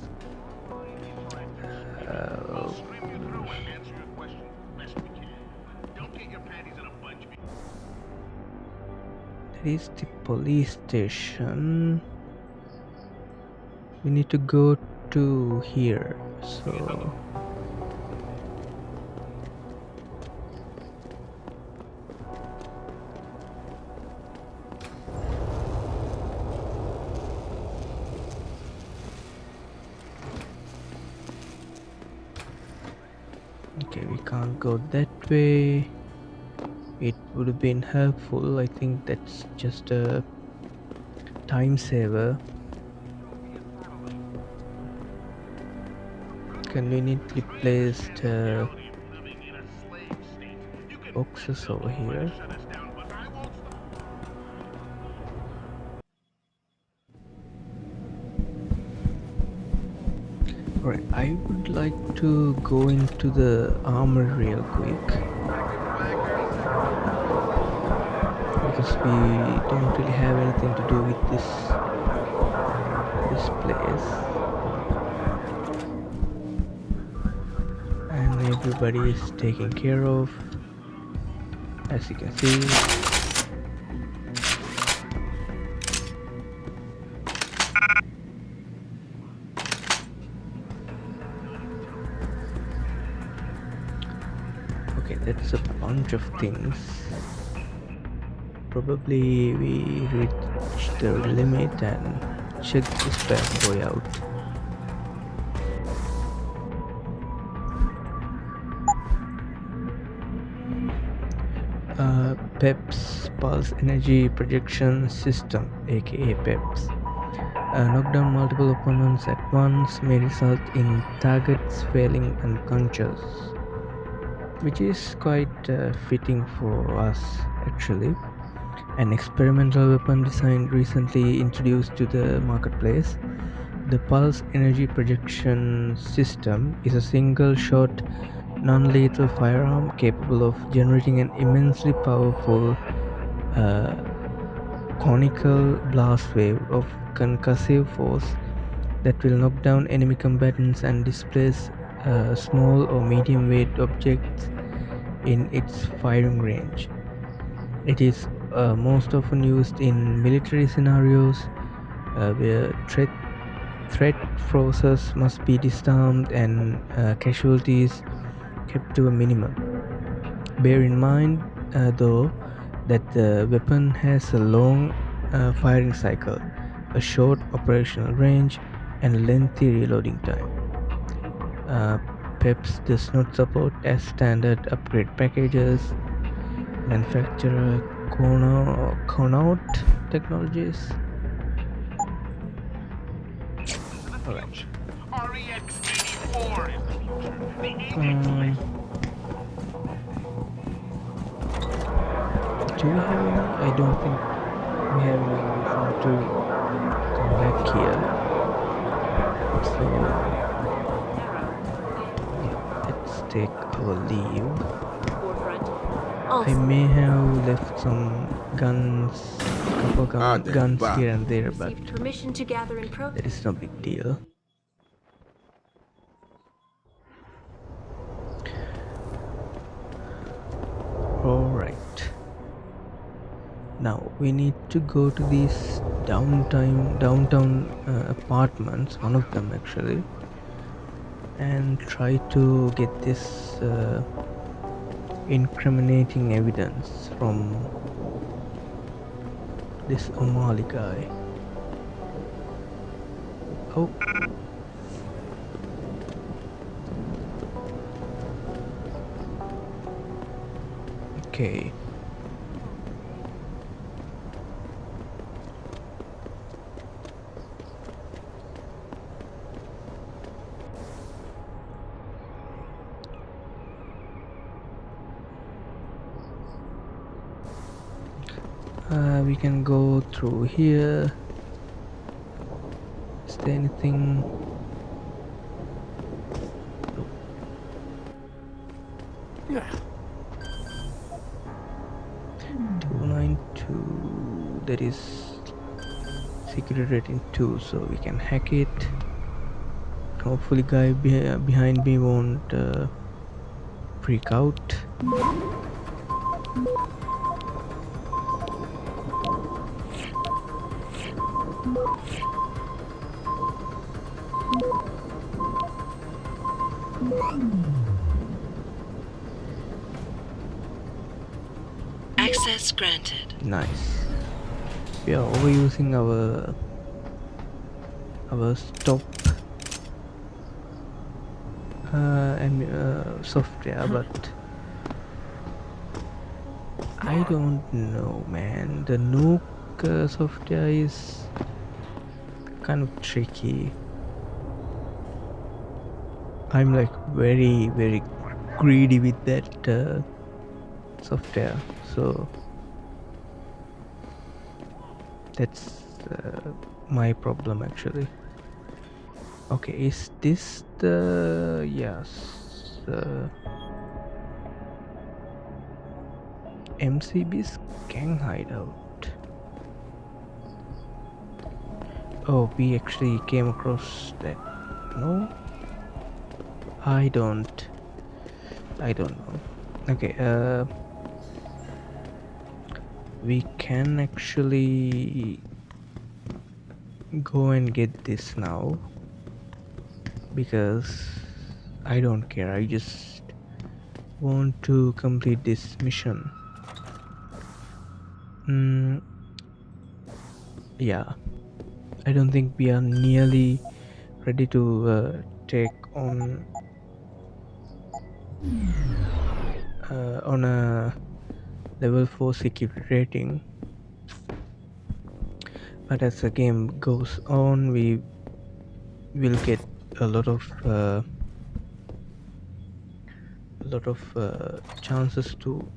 That is the police station. We need to go to here, so okay, we can't go that way. It would have been helpful. I think that's just a time saver. Conveniently placed boxes over here. Alright, I would like to go into the armory real quick, because we don't really have anything to do with this place. And everybody is taken care of, as you can see. Okay, that's a bunch of things. Probably we reached the limit and check this bad boy out. PEPS, Pulse Energy Projection System, aka PEPS. Knock down multiple opponents at once may result in targets failing unconscious, which is quite fitting for us actually. An experimental weapon design recently introduced to the marketplace. The Pulse Energy Projection System is a single shot non-lethal firearm capable of generating an immensely powerful uh, conical blast wave of concussive force that will knock down enemy combatants and displace small or medium weight objects in its firing range. It is most often used in military scenarios where threat forces must be disarmed and casualties kept to a minimum. Bear in mind, though, that the weapon has a long firing cycle, a short operational range, and a lengthy reloading time. PEPS does not support as standard upgrade packages. Manufacturer Connaught Technologies. Alright. Do we have any? I don't think we have any reason to come back here. So yeah, let's take our leave. I may have left some guns, couple guns here and there, but Permission to gather in pro. that is no big deal. Alright. Now we need to go to these downtown apartments, one of them actually, and try to get this incriminating evidence from this O'Malley guy. Oh. Okay. We can go through here. Is there anything? No. 292. That is security rating 2, so we can hack it. Hopefully, guy behind me won't freak out. Access granted. Nice. We are overusing our stop software, but I don't know, man. The nuke software is kind of tricky. I'm like very greedy with that software, so that's my problem actually. Okay, is this the... yes, MCB's gang hideout? Oh, we actually came across that. No, I don't know. Okay, we can actually go and get this now, because I don't care. I just want to complete this mission. Yeah, I don't think we are nearly ready to take on a level 4 security rating, but as the game goes on, we will get a lot of chances to...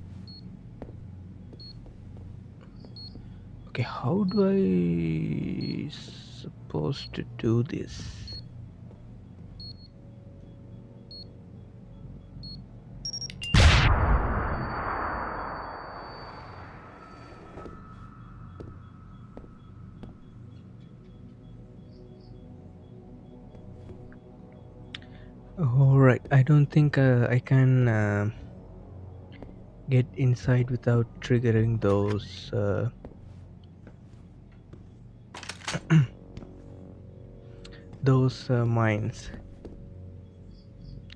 okay, how do I supposed to do this? Alright, I don't think I can get inside without triggering those mines.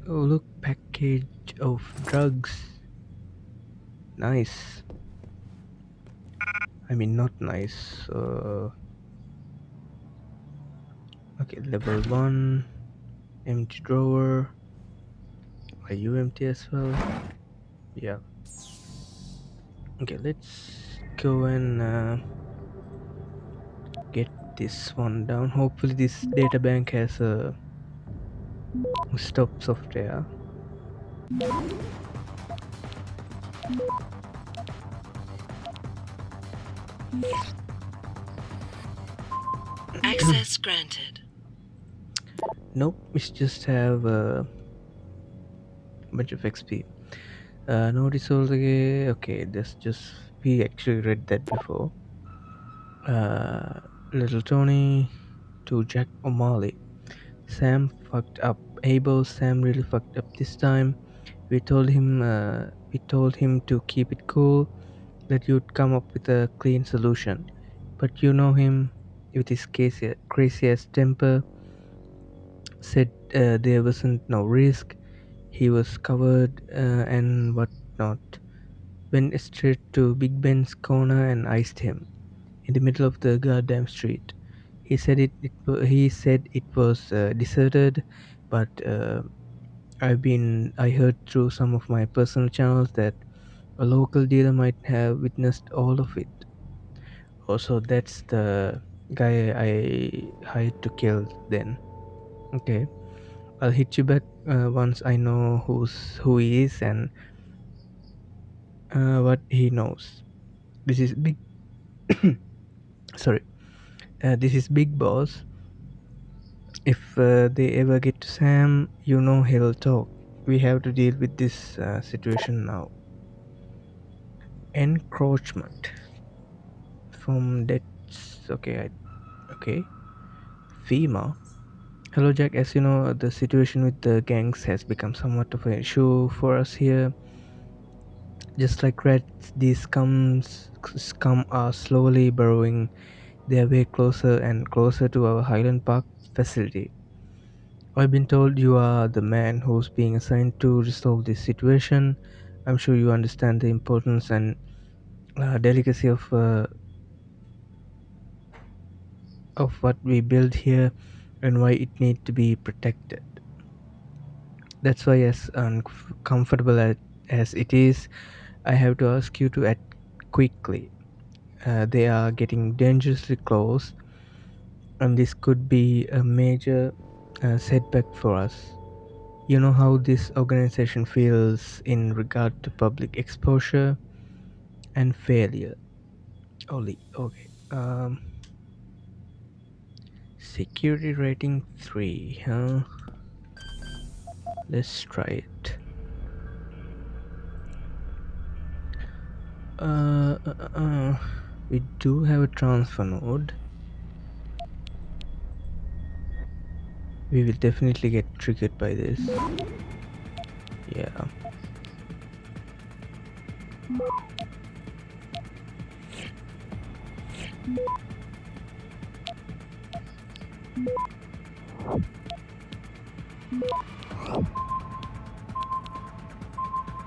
Oh, look, package of drugs. Nice. I mean, not nice. Okay, level 1. Empty drawer. Are you empty as well? Yeah. Okay, let's go and get this one down. Hopefully this data bank has a stop software. Access granted. Nope, we just have a bunch of XP. No resource. Okay, that's just, we actually read that before. Little Tony to Jack O'Malley. Sam fucked up. Abel, Sam really fucked up this time. We told him to keep it cool, that you'd come up with a clean solution. But you know him, with his crazy ass temper, said there wasn't no risk. He was covered and whatnot. Went straight to Big Ben's corner and iced him in the middle of the goddamn street. He said he said it was deserted, but I heard through some of my personal channels that a local dealer might have witnessed all of it. Also, that's the guy I hired to kill then. Okay, I'll hit you back once I know who he is and what he knows. This is big. Sorry, this is Big Boss. If they ever get to Sam, you know he'll talk. We have to deal with this situation now. Encroachment from debts. Okay, okay. FEMA. Hello, Jack. As you know, the situation with the gangs has become somewhat of an issue for us here. Just like rats, these scum are slowly burrowing their way closer and closer to our Highland Park facility. I've been told you are the man who's being assigned to resolve this situation. I'm sure you understand the importance and delicacy of what we build here and why it needs to be protected. That's why, as uncomfortable as it is, I have to ask you to act quickly. They are getting dangerously close, and this could be a major setback for us. You know how this organization feels in regard to public exposure and failure. Only okay. Security rating 3, huh? Let's try it. We do have a transfer node. We will definitely get triggered by this. Yeah.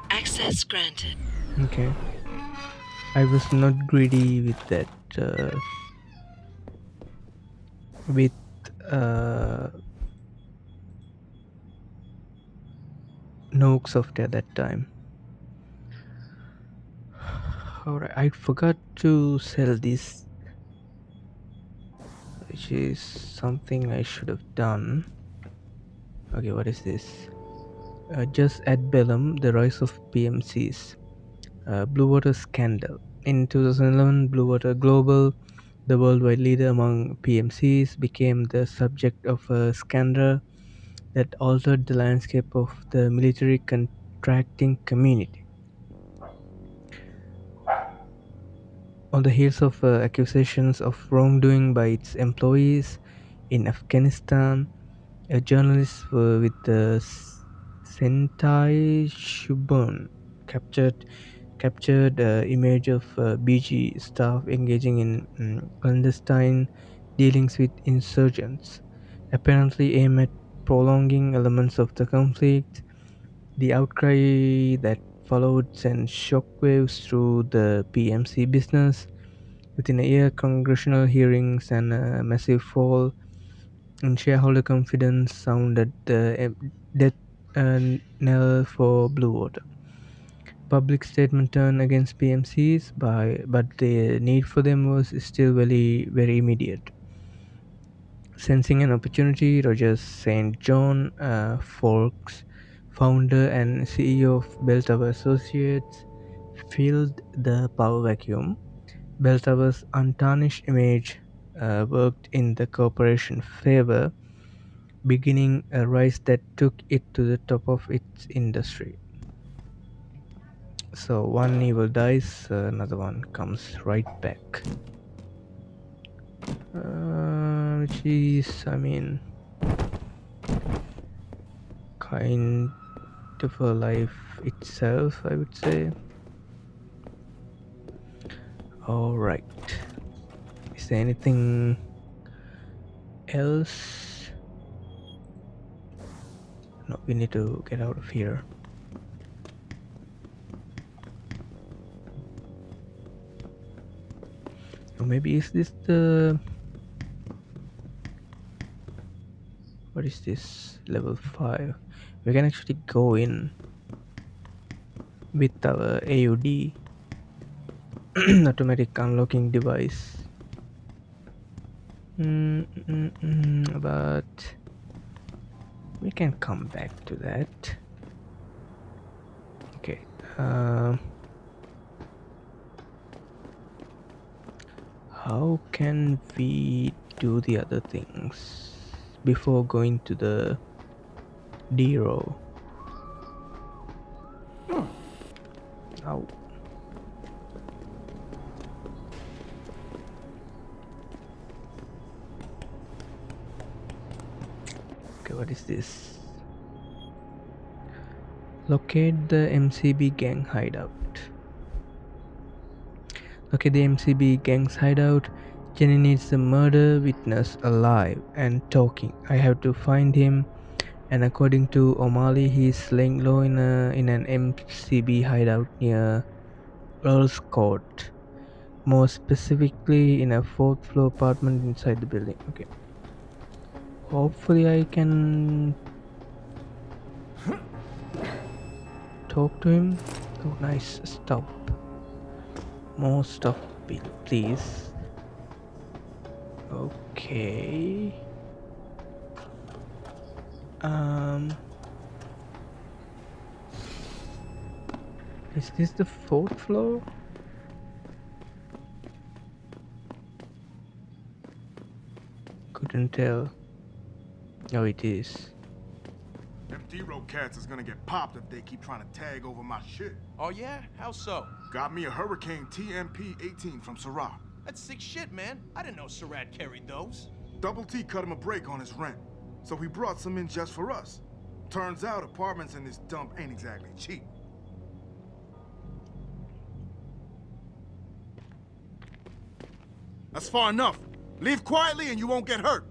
Access granted. Okay. I was not greedy with that. With Nook software that time. Alright, I forgot to sell this, which is something I should have done. Okay, what is this? Just at Bellum, the rise of PMCs. Blue Water scandal. In 2011, Blue Water Global, the worldwide leader among PMCs, became the subject of a scandal that altered the landscape of the military contracting community. On the heels of accusations of wrongdoing by its employees in Afghanistan, A journalist with the Sentai Shubun captured image of BG staff engaging in clandestine dealings with insurgents, apparently aimed at prolonging elements of the conflict. The outcry that followed sent shockwaves through the PMC business. Within a year, congressional hearings and a massive fall in shareholder confidence sounded the death knell for Blue Water. Public statement turned against PMCs, but the need for them was still very immediate. Sensing an opportunity, Roger St. John, Forks founder and CEO of Bell Tower Associates, filled the power vacuum. Bell Tower's untarnished image worked in the corporation's favor, beginning a rise that took it to the top of its industry. So one evil dies, another one comes right back. Which is, I mean, kind of a life itself, I would say. Alright. Is there anything else? No, we need to get out of here. Or maybe is this the... What is this? Level 5. We can actually go in with our AUD. Automatic unlocking device. But we can come back to that. Okay. How can we do the other things before going to the D row? Ow. Okay, what is this? Locate the MCB gang hideout. Locate the MCB gang's hideout. Jenny needs the murder witness alive and talking. I have to find him, and according to O'Malley, he is laying low in an MCB hideout near Earl's Court. More specifically, in a 4th floor apartment inside the building. Okay. Hopefully I can talk to him. Oh, nice. Stop. More stuff, please. Okay. Is this the 4th floor? Couldn't tell. Oh, it is. Them D-Row cats is gonna get popped if they keep trying to tag over my shit. Oh yeah? How so? Got me a Hurricane TMP-18 from Syrah. That's sick shit, man. I didn't know Surratt carried those. Double T cut him a break on his rent, so he brought some in just for us. Turns out apartments in this dump ain't exactly cheap. That's far enough. Leave quietly and you won't get hurt.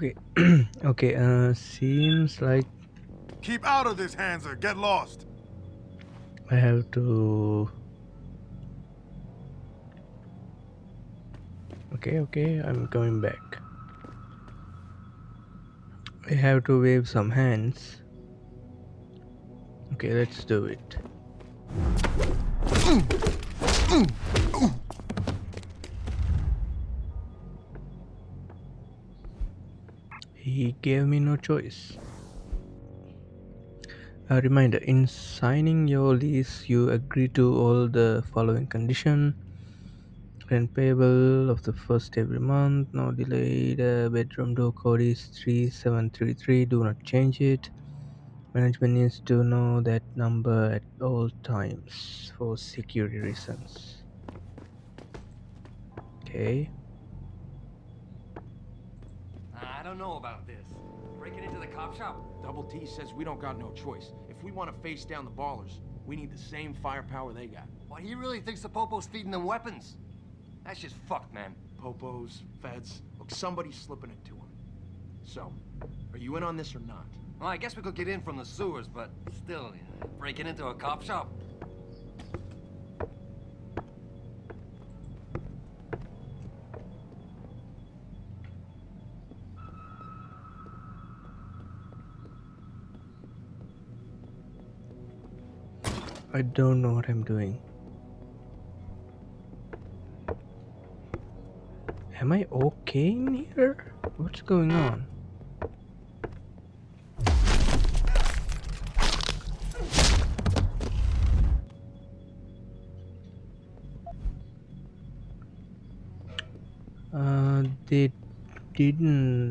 Okay. Okay, seems like Keep out of this, Hanser. Get lost. I have to... Okay, I'm coming back. I have to wave some hands. Okay, let's do it. He gave me no choice. A reminder, in signing your lease, you agree to all the following conditions. Rent payable of the first every month, no delay. The bedroom door code is 3733, do not change it. Management needs to know that number at all times for security reasons. Okay. I don't know about this. Breaking into the cop shop? Double T says we don't got no choice. If we want to face down the ballers, we need the same firepower they got. What, he really thinks the Popo's feeding them weapons? That's just fucked, man. Popos, feds, look, somebody's slipping it to him. So, are you in on this or not? Well, I guess we could get in from the sewers, but still, breaking into a cop shop? I don't know what I'm doing. Am I okay in here? What's going on? They didn't.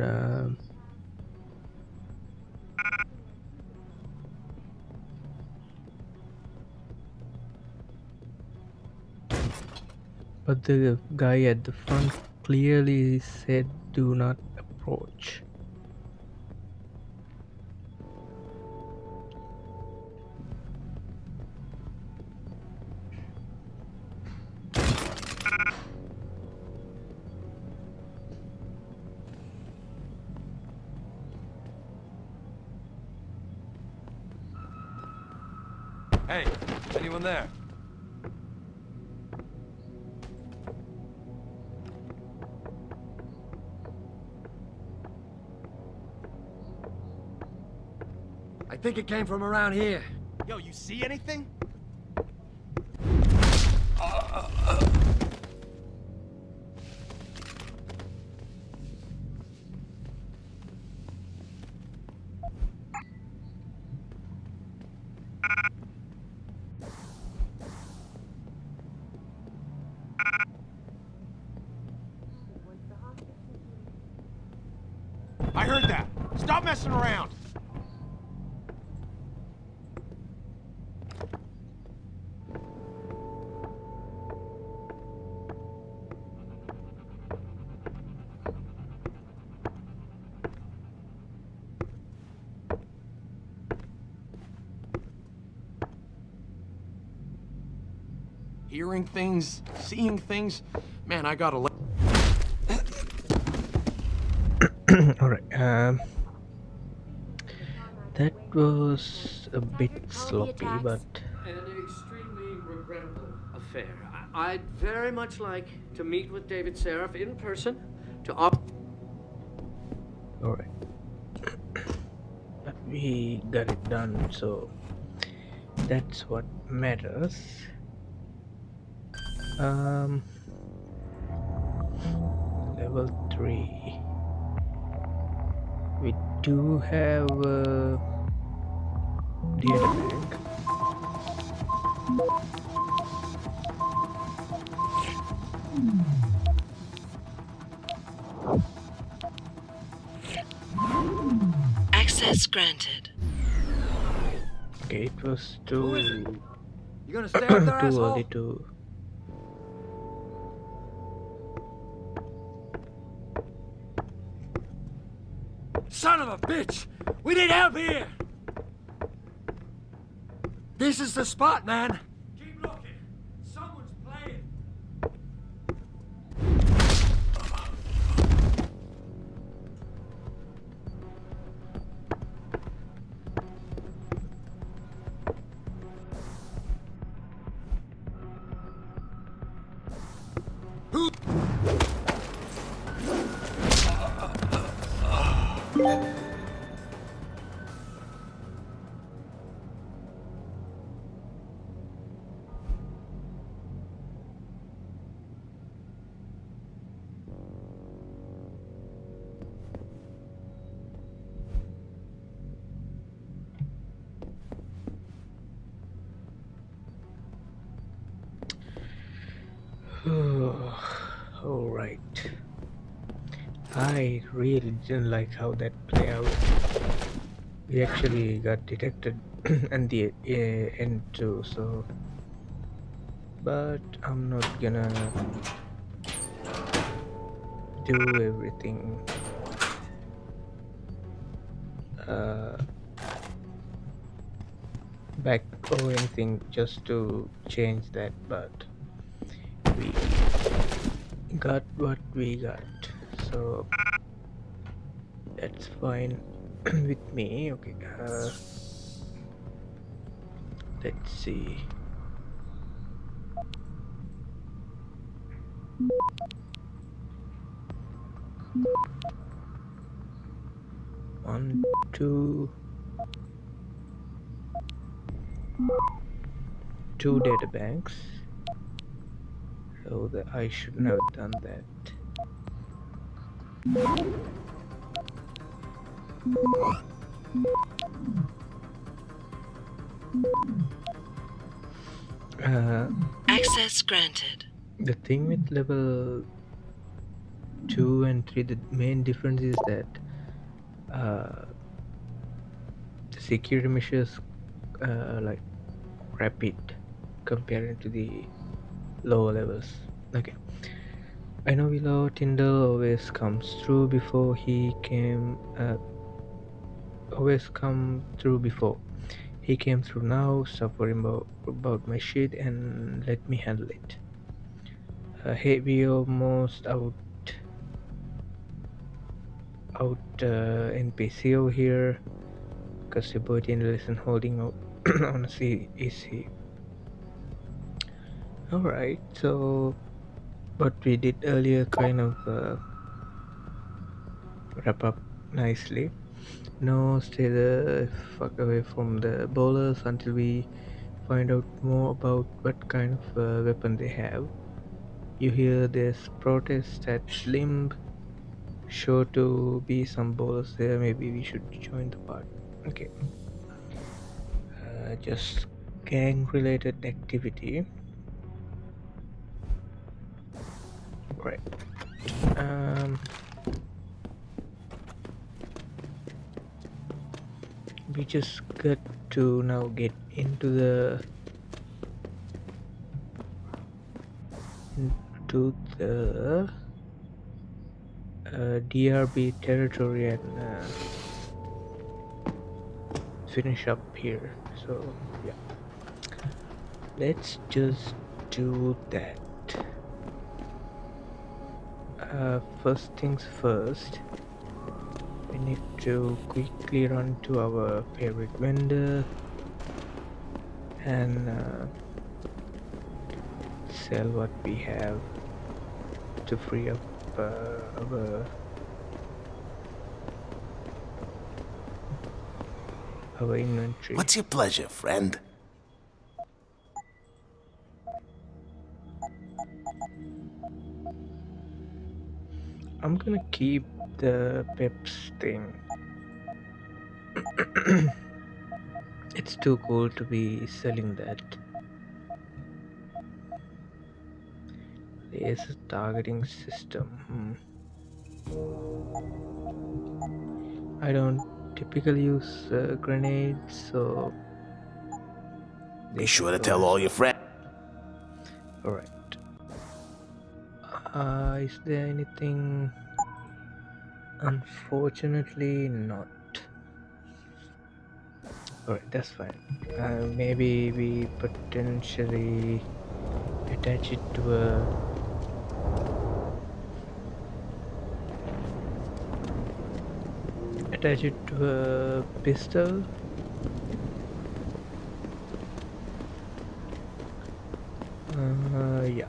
But the guy at the front clearly said do not approach. Hey, anyone there? I think it came from around here. Yo, you see anything? I heard that. Stop messing around. Hearing things, seeing things. Man, I gotta let. Alright, that was a bit sloppy, but An extremely regrettable affair. I'd very much like to meet with David Seraph in person to alright. But we got it done, so that's what matters. Level 3. We do have a data bank. Access granted. Okay, it was too. You gonna stay up there, too asshole? early to. Son of a bitch! We need help here! This is the spot, man! Keep looking! Someone's playing! All right. I really didn't like how that played out. We actually got detected at the end too, so. But I'm not gonna do everything. Back or anything just to change that, but we got what we got, so that's fine with me. Okay, let's see. One, two data banks. So that I shouldn't have done that. Access granted. The thing with level 2 and 3, the main difference is that the security measures like rapid comparing to the lower levels. Okay, I know below Tyndall always comes through before he came. Always come through before he came through. Now stop worrying about my shit and let me handle it. Hey, we almost out NPC over here because the boy Tyndall isn't holding out on a sea, is he? Alright, so what we did earlier kind of wrap up nicely. No, stay the fuck away from the bowlers until we find out more about what kind of weapon they have. You hear there's protest at Limb. Sure to be some bowlers there. Maybe we should join the party. Okay. Just gang-related activity. Right. We just got to now get into the DRB territory and finish up here. So yeah, let's just do that. First things first, we need to quickly run to our favorite vendor and sell what we have to free up our inventory. What's your pleasure, friend? I'm gonna keep the Peps thing. It's too cool to be selling that. There's a targeting system. I don't typically use grenades, so be sure to tell all your friends. Alright. Is there anything? Unfortunately not. Alright, that's fine. Maybe we potentially attach it to a pistol. Yeah.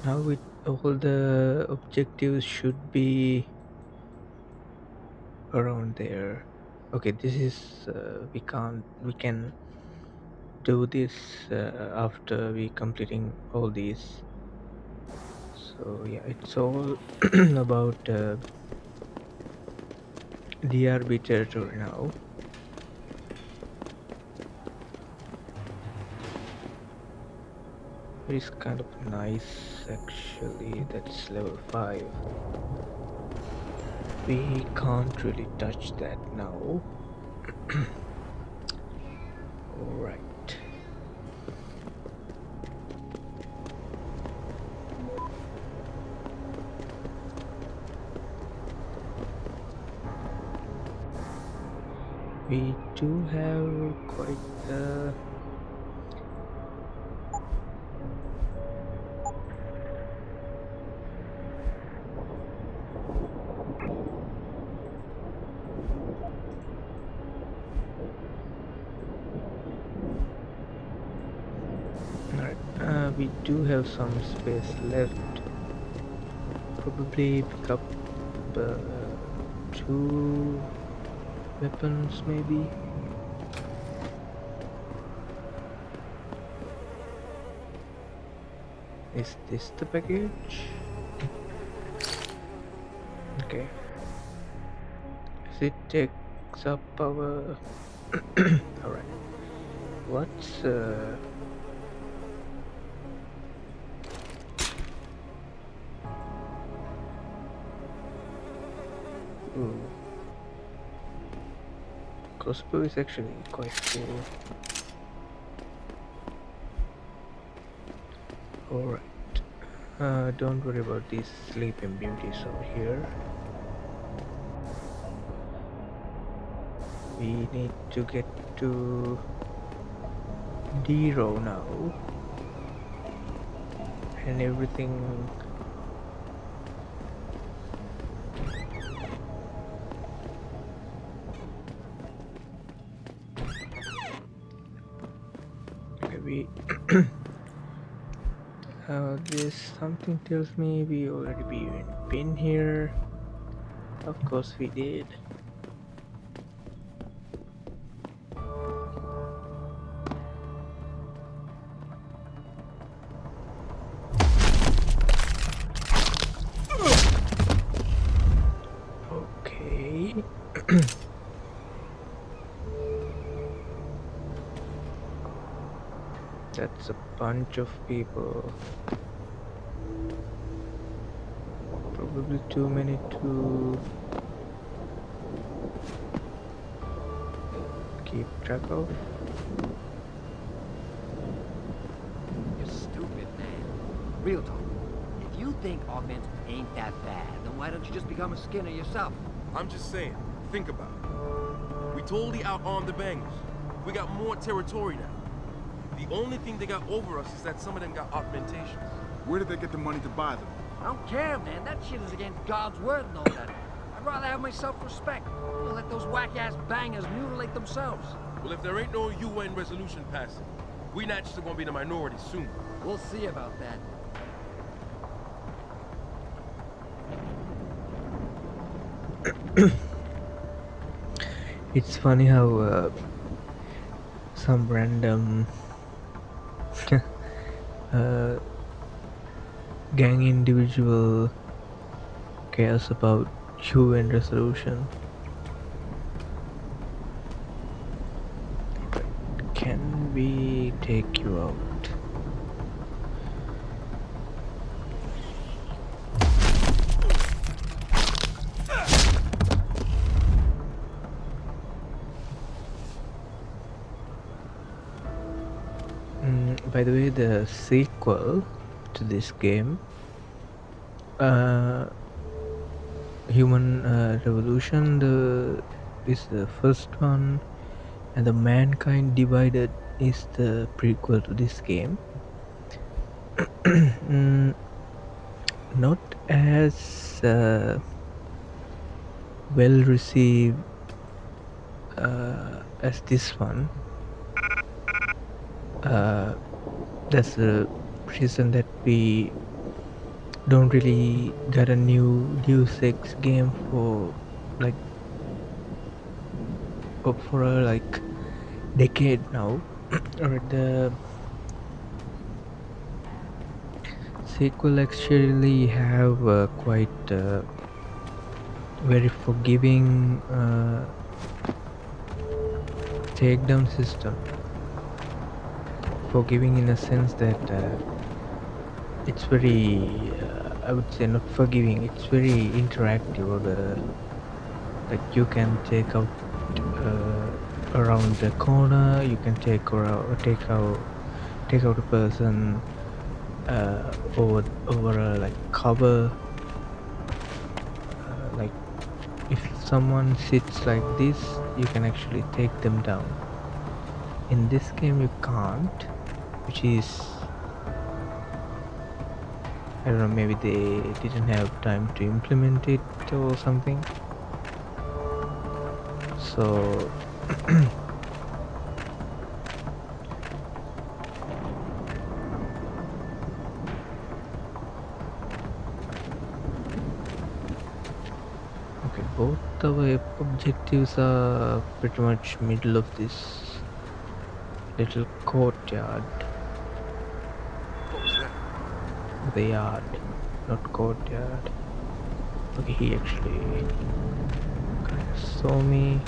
Now with all the objectives should be around there. Okay, this is we can do this after we completing all these. So yeah, it's all about DRB territory now. is kind of nice actually. That's level 5. We can't really touch that now. Alright. We do have quite the we do have some space left. Probably pick up 2 weapons maybe. Is this the package? Okay. It takes up our alright. What's ooh. Crossbow is actually quite cool. Alright. Don't worry about these sleeping beauties over here. We need to get to D row now. And everything we this something tells me we already been here. Of course we did. Okay. That's a bunch of people. Probably too many to keep track of. You stupid man. Real talk. If you think augmented ain't that bad, then why don't you just become a skinner yourself? I'm just saying, think about it. We totally outarmed the bangers. We got more territory now. The only thing they got over us is that some of them got augmentations. Where did they get the money to buy them? I don't care, man. That shit is against God's word and all that. I'd rather have my self-respect. We'll let those whack-ass bangers mutilate themselves. Well, if there ain't no UN resolution passing, we naturally gonna be the minority soon. We'll see about that. It's funny how some random gang individual cares about UN resolution. Can we take you out? By the way, the sequel to this game, Human Revolution, is the first one, and the Mankind Divided is the prequel to this game. Not as well received as this one. That's the reason that we don't really get a new Deus Ex game for a decade now. Or the sequel actually have quite very forgiving takedown system. Forgiving in a sense that it's very I would say not forgiving. It's very interactive. Or like you can take out around the corner. You can take out a person over a like cover. Like if someone sits like this, you can actually take them down. In this game, you can't, which is, I don't know, maybe they didn't have time to implement it or something. So okay, both our objectives are pretty much middle of this little courtyard. What was that? The yard, not courtyard. Okay, he actually kind of saw me.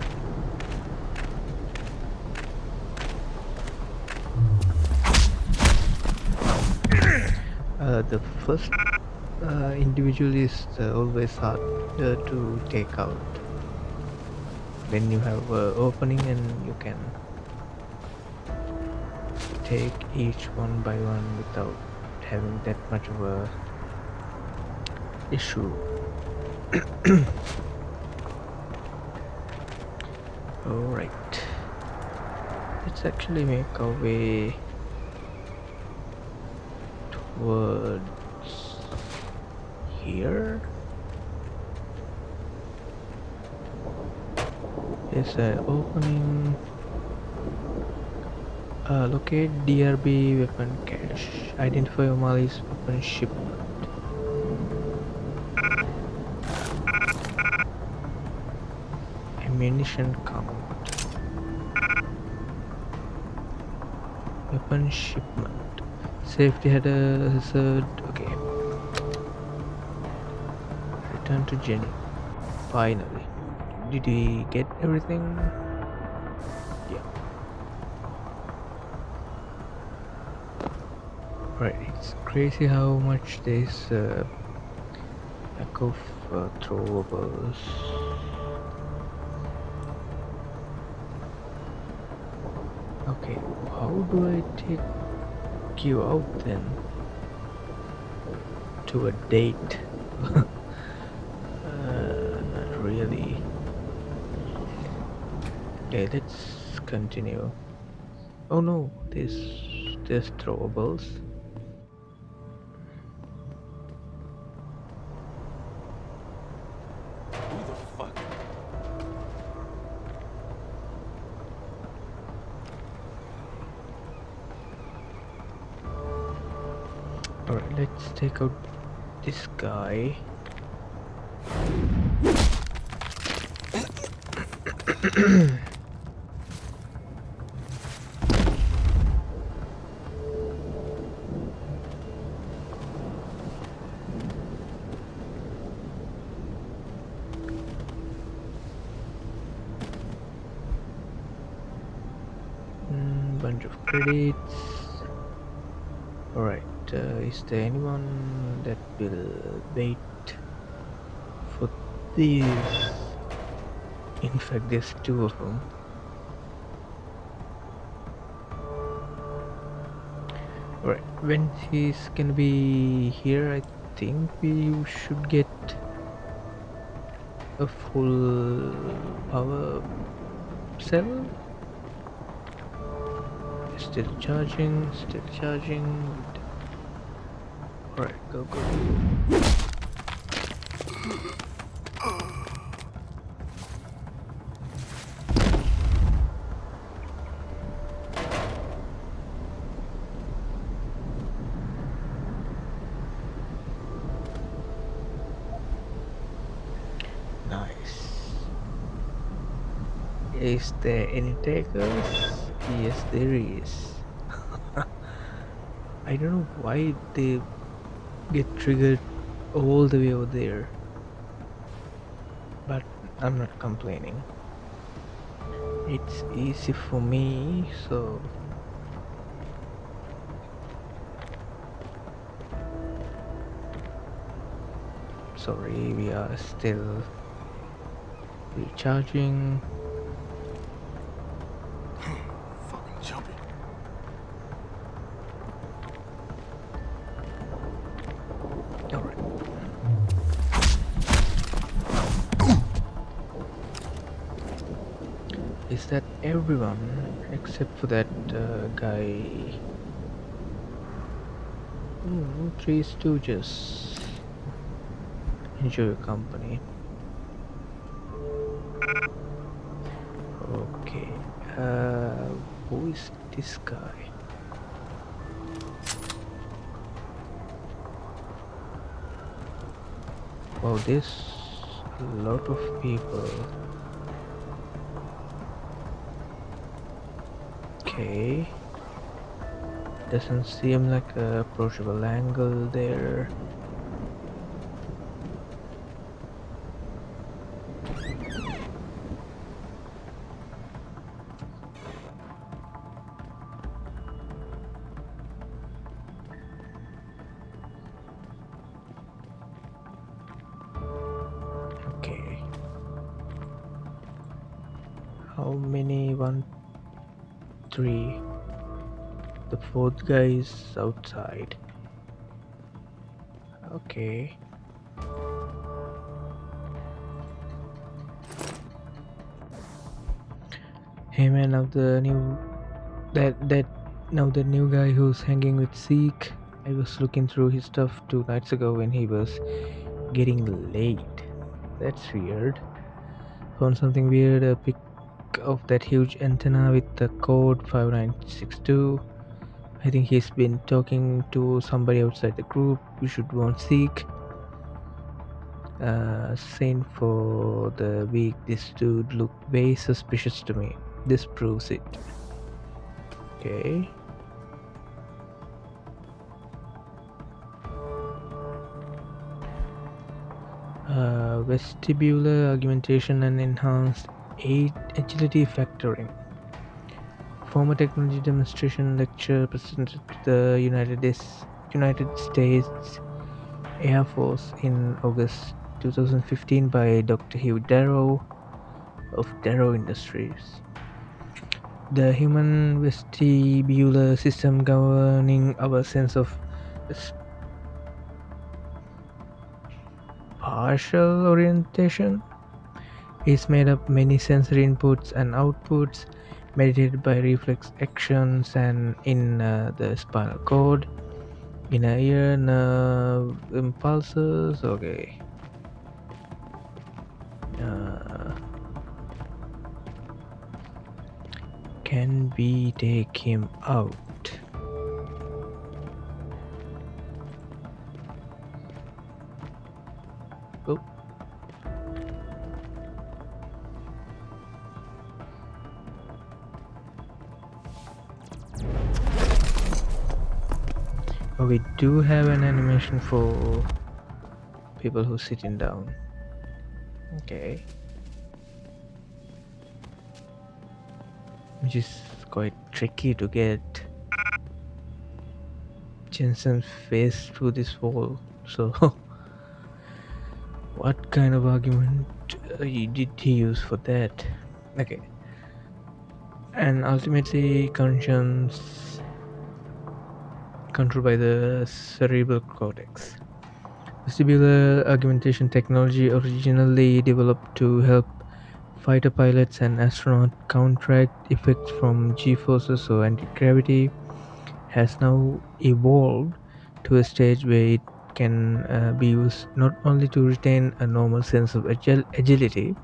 The first individual is always hard to take out. Then you have opening and you can take each one by one without having that much of a issue. Alright, let's actually make our way towards here. There's an opening. Locate DRB weapon cache. Identify O'Malley's weapon shipment. Ammunition count. Weapon shipment. Safety hazard. Okay. Return to Jenny. Finally. Did we get everything? Yeah. Right, it's crazy how much there's lack of throwables. Okay, how do I take you out then? To a date? Not really. Okay, let's continue. Oh no, there's throwables. Alright, let's take out this guy. Bunch of credits. Alright. Is there anyone that will wait for these? In fact, there's two of them. Alright, when he's gonna be here, I think we should get a full power cell. Still charging. Alright, go. Nice. Is there any takers? Yes, there is. I don't know why they get triggered all the way over there, but I'm not complaining. It's easy for me, so sorry, we are still recharging. Fucking jumpy. Alright. Is that everyone except for that guy? Three Stooges. Enjoy your company. Okay. Who is this guy? Wow, there's a lot of people. Okay. Doesn't seem like a approachable angle there. Okay. How many? 1, 3. The fourth guy is outside. Okay. Hey man, now the new now the new guy who's hanging with Zeke. I was looking through his stuff 2 nights ago when he was getting late. That's weird. Found something weird, a pic of that huge antenna with the code 5962. I think he's been talking to somebody outside the group. We should warn Zeke. Same for the week. This dude looked way suspicious to me. This proves it. Okay. Vestibular augmentation and enhanced agility factoring. Former technology demonstration lecture presented to the United States Air Force in August 2015 by Dr. Hugh Darrow of Darrow Industries. The human vestibular system governing our sense of spatial orientation is made up many sensory inputs and outputs mediated by reflex actions and in the spinal cord, inner ear, nerve impulses. Okay. Can we take him out? Oh. Oh, we do have an animation for people who sitting down. Okay. Which is quite tricky to get Jensen's face through this wall. So, what kind of argument did he use for that? Okay. And ultimately, conscience controlled by the cerebral cortex. Vestibular augmentation technology, originally developed to help fighter pilots and astronauts counteract effects from G-forces or anti-gravity, has now evolved to a stage where it can be used not only to retain a normal sense of agility,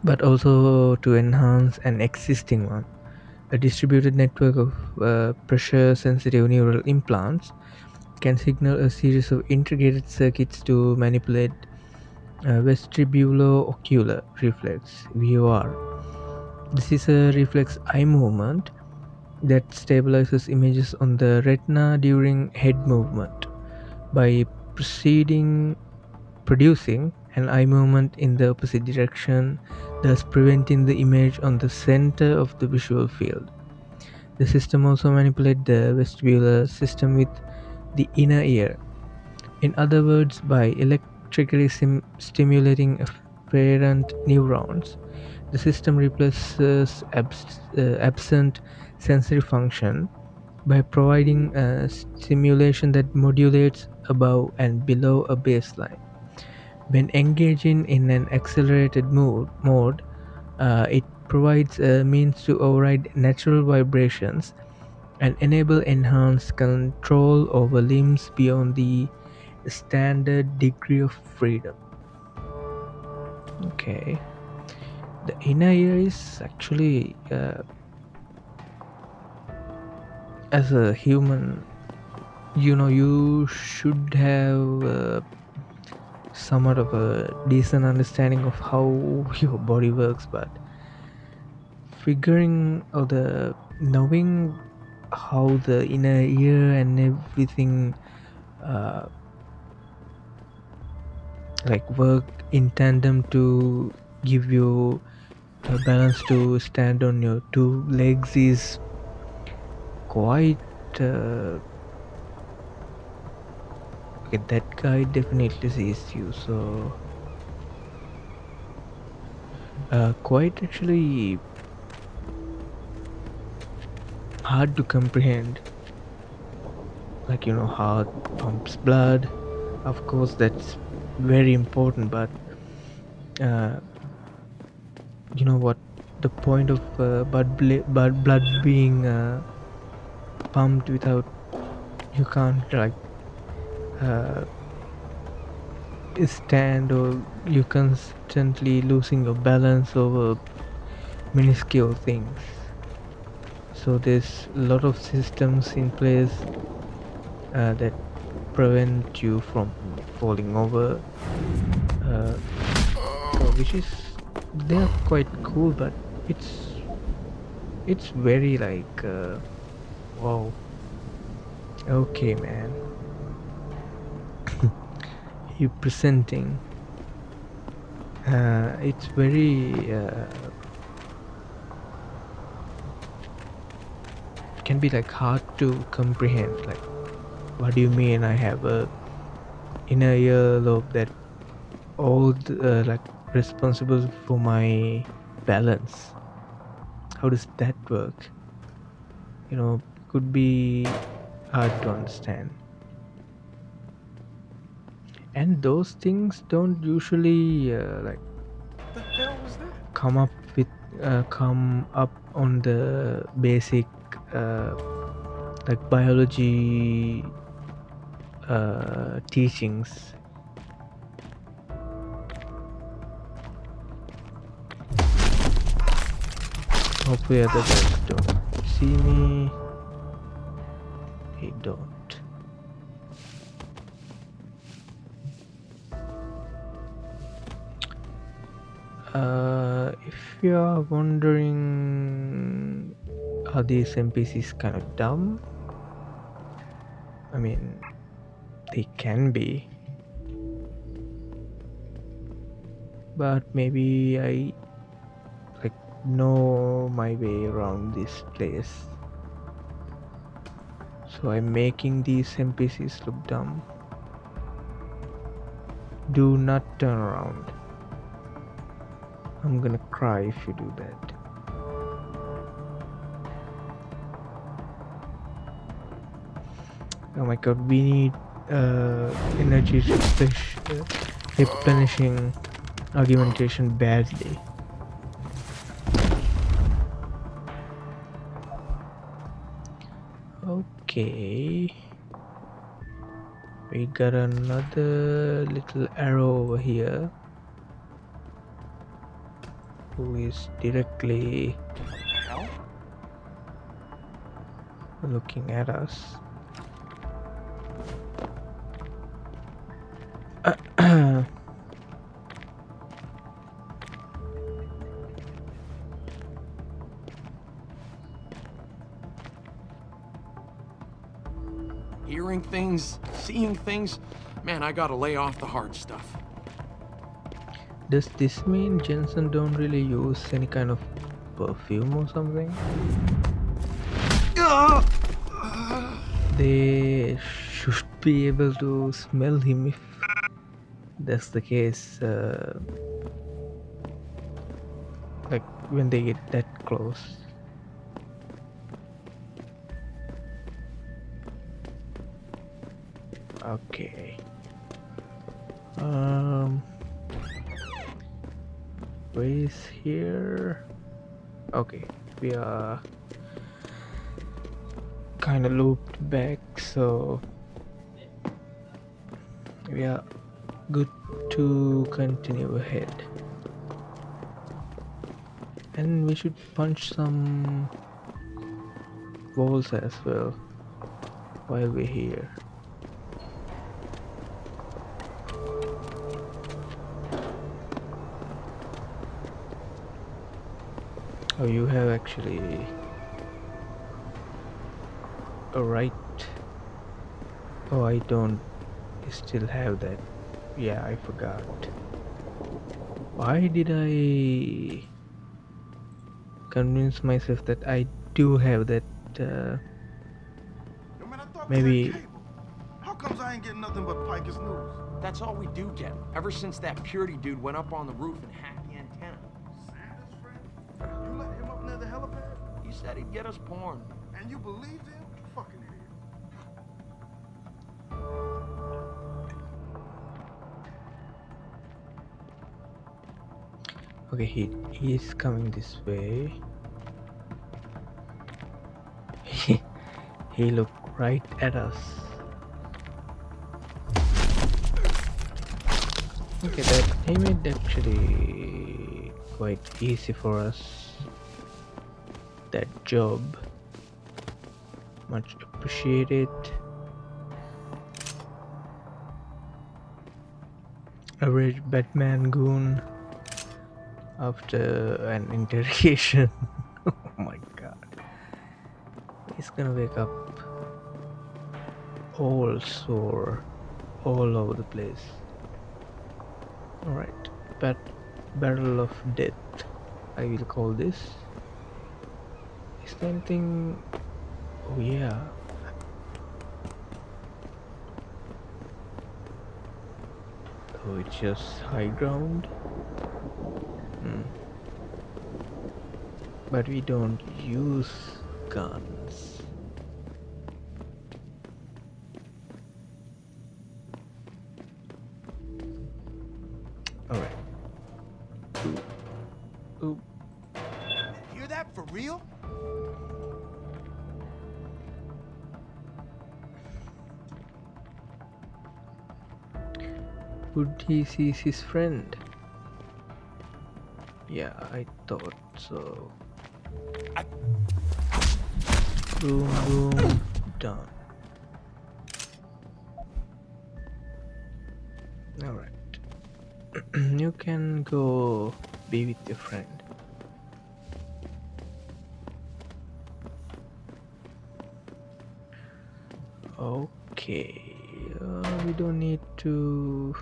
but also to enhance an existing one. A distributed network of pressure-sensitive neural implants can signal a series of integrated circuits to manipulate vestibulo-ocular reflex (VOR). This is a reflex eye movement that stabilizes images on the retina during head movement by producing an eye movement in the opposite direction, thus preventing the image on the center of the visual field. The system also manipulates the vestibular system with the inner ear, In other words, by electrically stimulating afferent neurons, the system replaces absent sensory function by providing a stimulation that modulates above and below a baseline. When engaging in an accelerated mode, it provides a means to override natural vibrations and enable enhanced control over limbs beyond the standard degree of freedom. Okay. The inner ear is actually, as a human, you should have somewhat of a decent understanding of how your body works, but knowing how the inner ear and everything work in tandem to give you a balance to stand on your two legs is quite okay. That guy definitely sees you, so quite actually hard to comprehend. Heart pumps blood, of course that's very important, but what the point of blood being pumped without you can't stand, or you're constantly losing your balance over minuscule things. So there's a lot of systems in place that prevent you from falling over, which is, they're quite cool, but it's very wow. Okay, man. You presenting, it's very can be hard to comprehend. What do you mean I have a inner earlobe that all responsible for my balance? How does that work? Could be hard to understand. And those things don't usually come up on the basic biology teachings. Hopefully other guys don't see me. They don't. If you are wondering, are these NPCs kind of dumb? I mean, they can be, but maybe I know my way around this place, so I'm making these NPCs look dumb. Do not turn around. I'm gonna cry if you do that. Oh my god, we need energy replenishing augmentation badly. Okay, we got another little arrow over here who is directly looking at us. Hearing things, seeing things, man, I gotta lay off the hard stuff. Does this mean Jensen don't really use any kind of perfume or something? They should be able to smell him if that's the case. Like when they get that close. Okay. Where is here? Okay, we are kind of looped back, so we are good to continue ahead. And we should punch some walls as well while we're here. Oh, you have actually a right. Oh, I don't still have that. Yeah, I forgot. Why did I convince myself that I do have that? Maybe. How comes I ain't getting nothing but Piker's news? That's all we do get. Ever since that Purity dude went up on the roof and hacked the antenna. Santa's friend? You let him up near the helipad? He said he'd get us porn. And you believed him? Fucking idiot. Okay, he is coming this way. He looked right at us. Okay, that he made actually quite easy for us. That job. Much appreciated. Average Batman goon after an interrogation. Oh my god. He's gonna wake up all sore all over the place. Alright, Battle of Death, I will call this. Is there anything? Oh yeah. Oh, it's just high ground. But we don't use guns. Alright. Ooh. Hear that for real? Would he see his friend? Yeah, I thought so. Boom, boom, done. Alright. You can go be with your friend. Okay. We don't need to.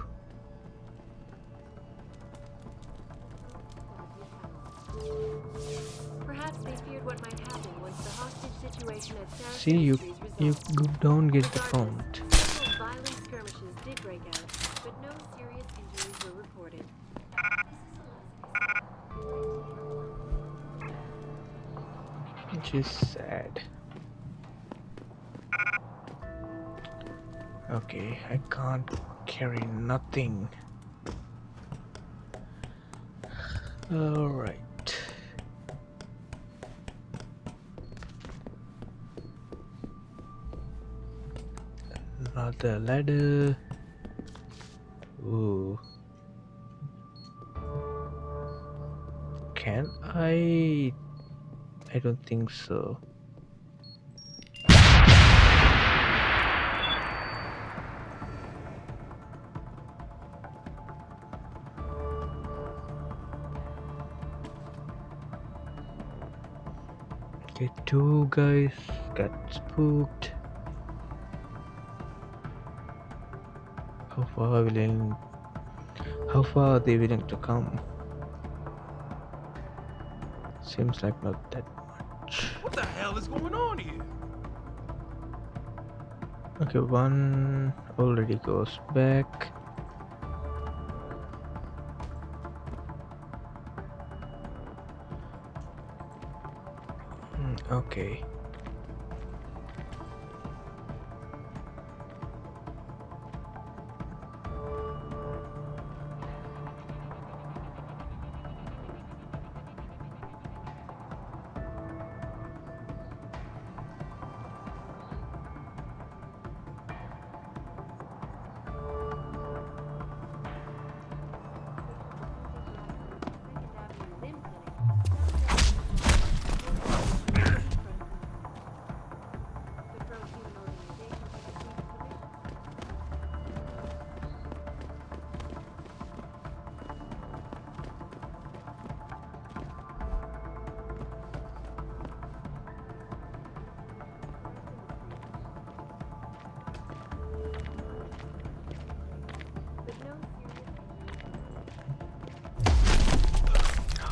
Perhaps they feared what might happen once the hostage situation at Sarah See, you don't get the Regardless, point. several violent skirmishes did break out, but no serious injuries were reported. Which is sad. Okay, I can't carry nothing. Alright. Another ladder. Ooh. Can I don't think so. Okay, two guys got spooked. How far are they willing to come? Seems like not that much. What the hell is going on here? Okay, one already goes back. Okay.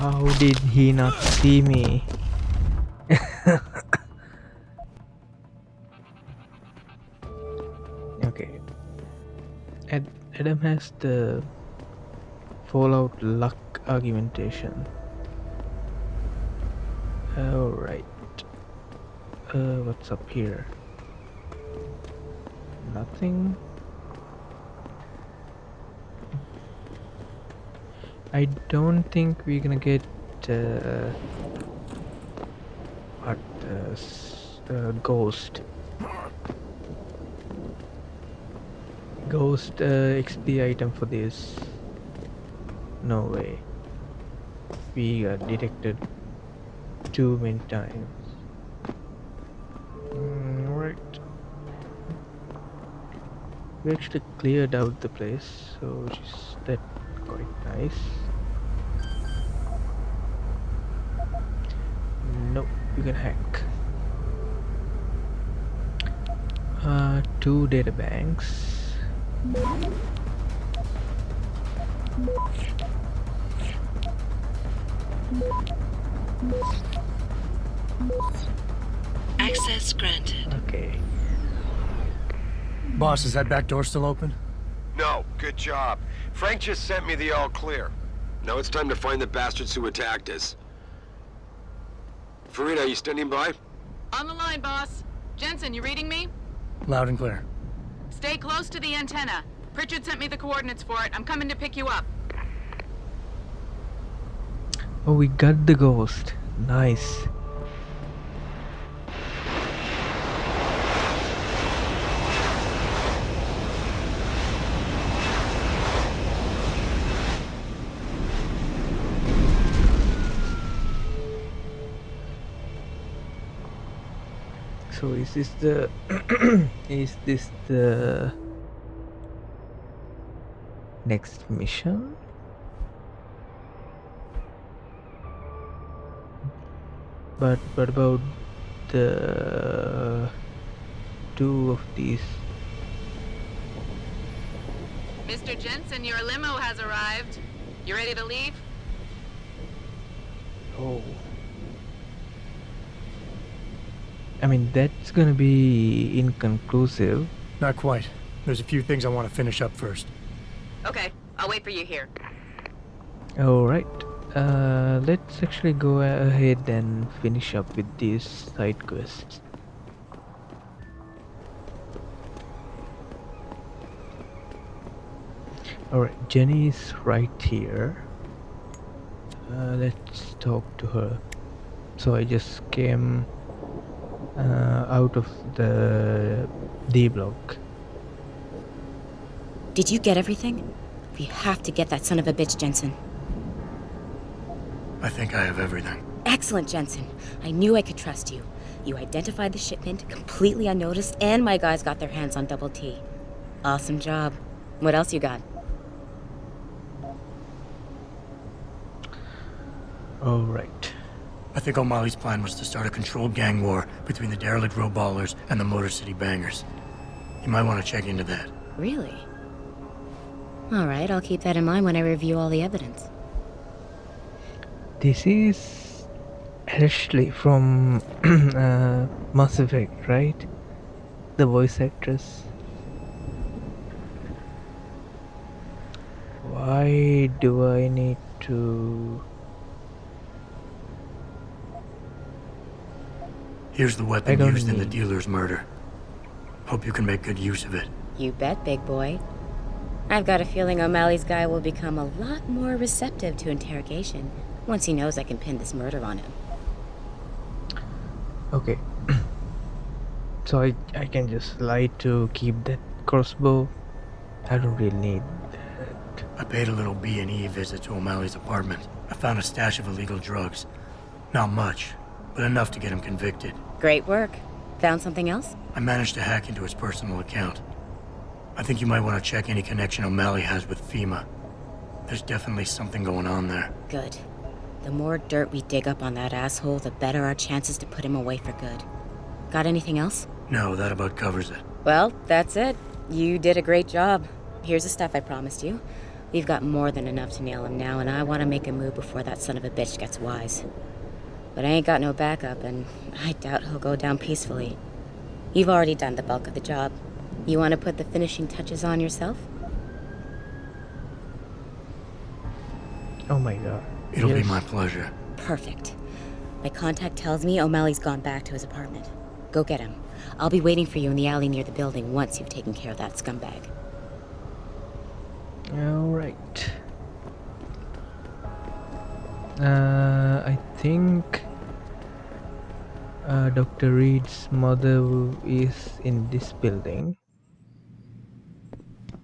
How did he not see me? Okay. Adam has the Fallout luck augmentation. Alright. What's up here? Nothing. I don't think we're gonna get Ghost XP item for this. No way. We got detected too many times. Right. We actually cleared out the place, so which is that quite nice. Nope, you can hack. 2 data banks. Access granted. Okay. Boss, is that back door still open? No, good job. Frank just sent me the all clear. Now it's time to find the bastards who attacked us. Farida, you standing by? On the line, boss. Jensen, you reading me? Loud and clear. Stay close to the antenna. Pritchard sent me the coordinates for it. I'm coming to pick you up. Oh, we got the ghost. Nice. So is this the is this the next mission? But what about the 2 of these? Mr. Jensen, your limo has arrived. You ready to leave? Oh. I mean, that's gonna be inconclusive. Not quite. There's a few things I want to finish up first. Okay, I'll wait for you here. Alright. Let's actually go ahead and finish up with these side quests. Alright, Jenny is right here. Let's talk to her. So I just came out of the D block. Did you get everything? We have to get that son of a bitch, Jensen. I think I have everything. Excellent, Jensen. I knew I could trust you. You identified the shipment completely unnoticed, and my guys got their hands on Double T. Awesome job. What else you got? Alright. I think O'Malley's plan was to start a controlled gang war between the derelict road ballers and the Motor City bangers. You might want to check into that. Really? Alright, I'll keep that in mind when I review all the evidence. This is Ashley from Mass Effect, right? the voice actress. Why do I need to... Here's the I weapon don't used in the need... dealer's murder. Hope you can make good use of it. You bet, big boy. I've got a feeling O'Malley's guy will become a lot more receptive to interrogation once he knows I can pin this murder on him. Okay. So I can just lie to keep that crossbow. I don't really need that. I paid a little B&E visit to O'Malley's apartment. I found a stash of illegal drugs. Not much, but enough to get him convicted. Great work. Found something else? I managed to hack into his personal account. I think you might want to check any connection O'Malley has with FEMA. There's definitely something going on there. Good. The more dirt we dig up on that asshole, the better our chances to put him away for good. Got anything else? No, that about covers it. Well, that's it. You did a great job. Here's the stuff I promised you. We've got more than enough to nail him now, and I want to make a move before that son of a bitch gets wise. But I ain't got no backup, and I doubt he'll go down peacefully. You've already done the bulk of the job. You want to put the finishing touches on yourself? Oh my god. It'll be my pleasure. Perfect. My contact tells me O'Malley's gone back to his apartment. Go get him. I'll be waiting for you in the alley near the building once you've taken care of that scumbag. Alright. I think Dr. Reed's mother is in this building,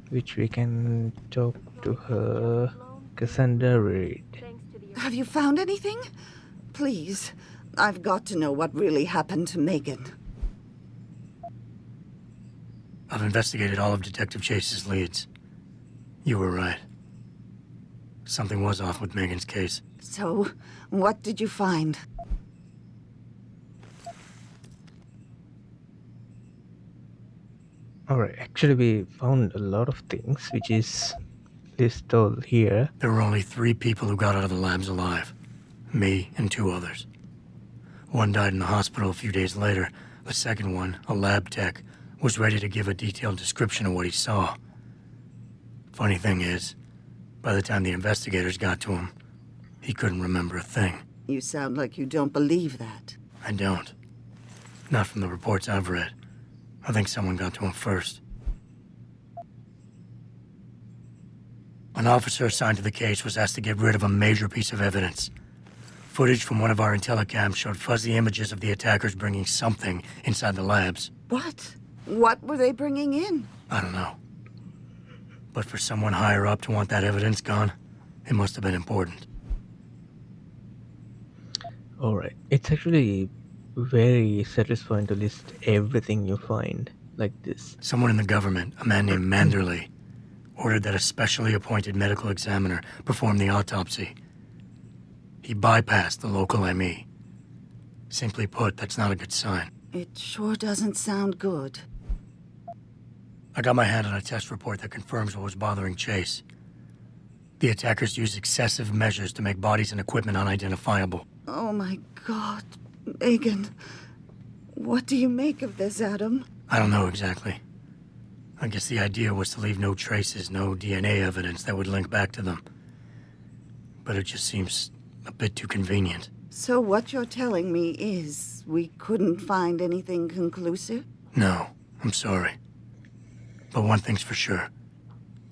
which we can talk to her. Cassandra Reed. Have you found anything? Please, I've got to know what really happened to Megan. I've investigated all of Detective Chase's leads. You were right. Something was off with Megan's case. So, what did you find? Alright, actually we found a lot of things, which is listed here. There were only 3 people who got out of the labs alive. Me and 2 others. One died in the hospital a few days later. The second one, a lab tech, was ready to give a detailed description of what he saw. Funny thing is, by the time the investigators got to him, he couldn't remember a thing. You sound like you don't believe that. I don't. Not from the reports I've read. I think someone got to him first. An officer assigned to the case was asked to get rid of a major piece of evidence. Footage from one of our intellicams showed fuzzy images of the attackers bringing something inside the labs. What? What were they bringing in? I don't know. But for someone higher up to want that evidence gone, it must have been important. Alright, it's actually very satisfying to list everything you find like this. Someone in the government, a man named Manderley, ordered that a specially appointed medical examiner perform the autopsy. He bypassed the local ME. Simply put, that's not a good sign. It sure doesn't sound good. I got my hand on a test report that confirms what was bothering Chase. The attackers used excessive measures to make bodies and equipment unidentifiable. Oh my God, Megan. What do you make of this, Adam? I don't know exactly. I guess the idea was to leave no traces, no DNA evidence that would link back to them. But it just seems a bit too convenient. So what you're telling me is we couldn't find anything conclusive? No, I'm sorry. But one thing's for sure.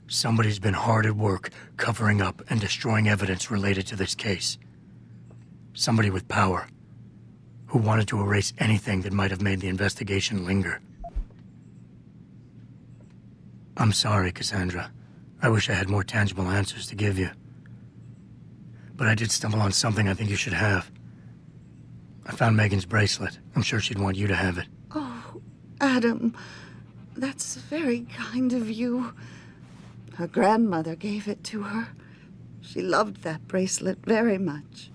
Somebody's been hard at work covering up and destroying evidence related to this case. Somebody with power, who wanted to erase anything that might have made the investigation linger. I'm sorry, Cassandra. I wish I had more tangible answers to give you. But I did stumble on something I think you should have. I found Megan's bracelet. I'm sure she'd want you to have it. Oh, Adam, that's very kind of you. Her grandmother gave it to her. She loved that bracelet very much.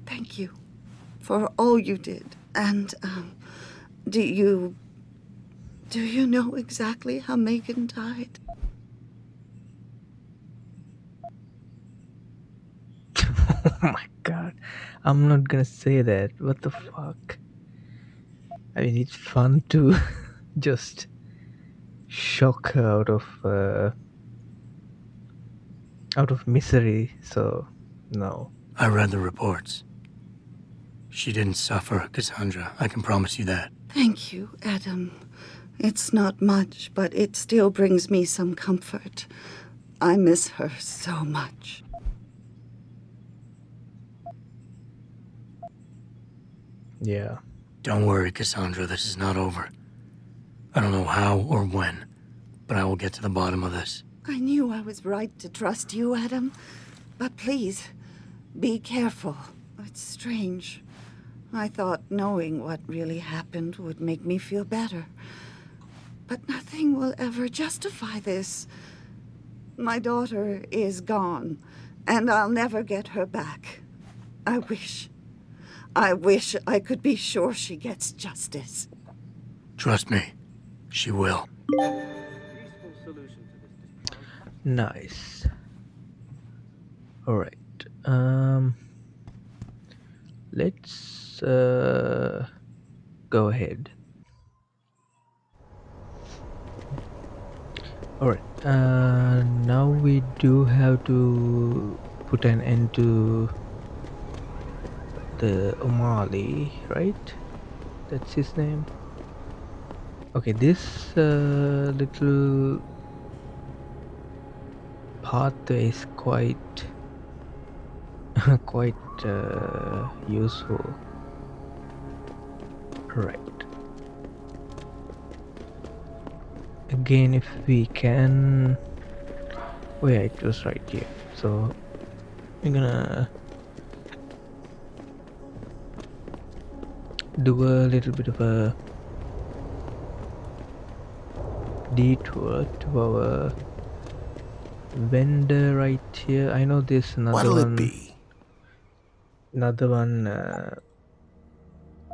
Thank you for all you did. And, do you know exactly how Megan died? Oh my god. I'm not gonna say that. What the fuck? I mean, it's fun to just shock her out of misery. So no. I read the reports. She didn't suffer, Cassandra. I can promise you that. Thank you, Adam. It's not much, but it still brings me some comfort. I miss her so much. Yeah. Don't worry, Cassandra. This is not over. I don't know how or when, but I will get to the bottom of this. I knew I was right to trust you, Adam. But please, be careful. It's strange. I thought knowing what really happened would make me feel better. But nothing will ever justify this. My daughter is gone, and I'll never get her back. I wish I could be sure she gets justice. Trust me, she will. Nice. Alright. Let's go ahead. Alright. Now we do have to put an end to the O'Malley, right? That's his name. Okay, this little pathway is quite useful. Right. Again, if we can... Oh yeah, it was right here. So we're gonna do a little bit of a detour to our vendor right here. I know there's another What'll one. it be? Another one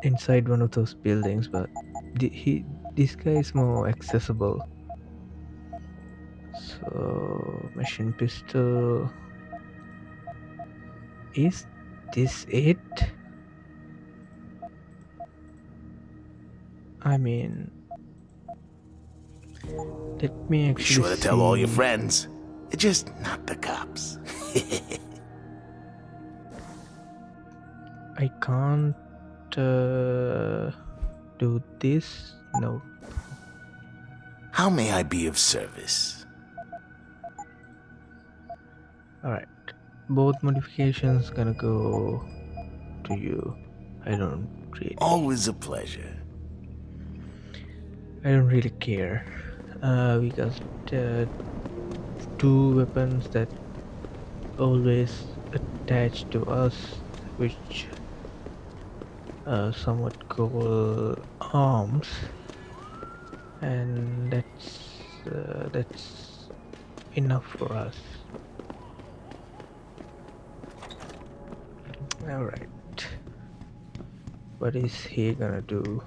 inside one of those buildings, but this guy is more accessible. So machine pistol. Is this it? I mean, let me actually Be sure to tell all your see. friends. Just not the cops. I can't do this. No. How may I be of service? Alright. Both modifications gonna go to you. I don't really. Always a pleasure. I don't really care. We got two weapons that always attach to us, which somewhat call arms, and that's enough for us. All right, what is he gonna do?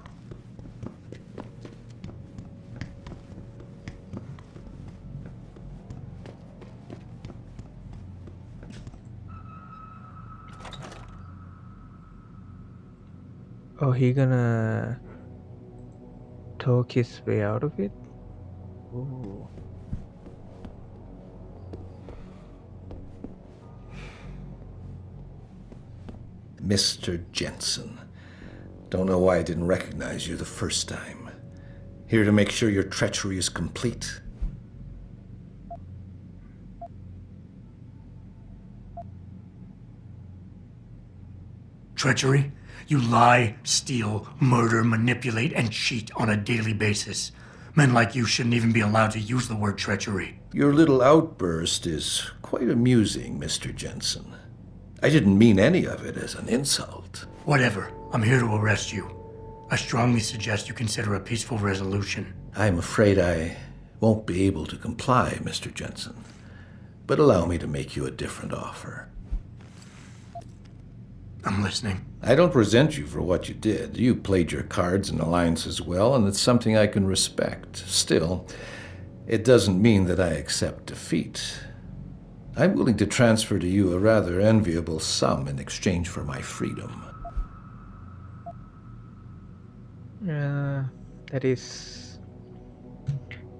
Oh, he gonna talk his way out of it? Ooh. Mr. Jensen. Don't know why I didn't recognize you the first time. Here to make sure your treachery is complete. Treachery? You lie, steal, murder, manipulate, and cheat on a daily basis. Men like you shouldn't even be allowed to use the word treachery. Your little outburst is quite amusing, Mr. Jensen. I didn't mean any of it as an insult. Whatever. I'm here to arrest you. I strongly suggest you consider a peaceful resolution. I'm afraid I won't be able to comply, Mr. Jensen. But allow me to make you a different offer. I'm listening. I don't resent you for what you did. You played your cards and alliances well, and it's something I can respect. Still, it doesn't mean that I accept defeat. I'm willing to transfer to you a rather enviable sum in exchange for my freedom. That is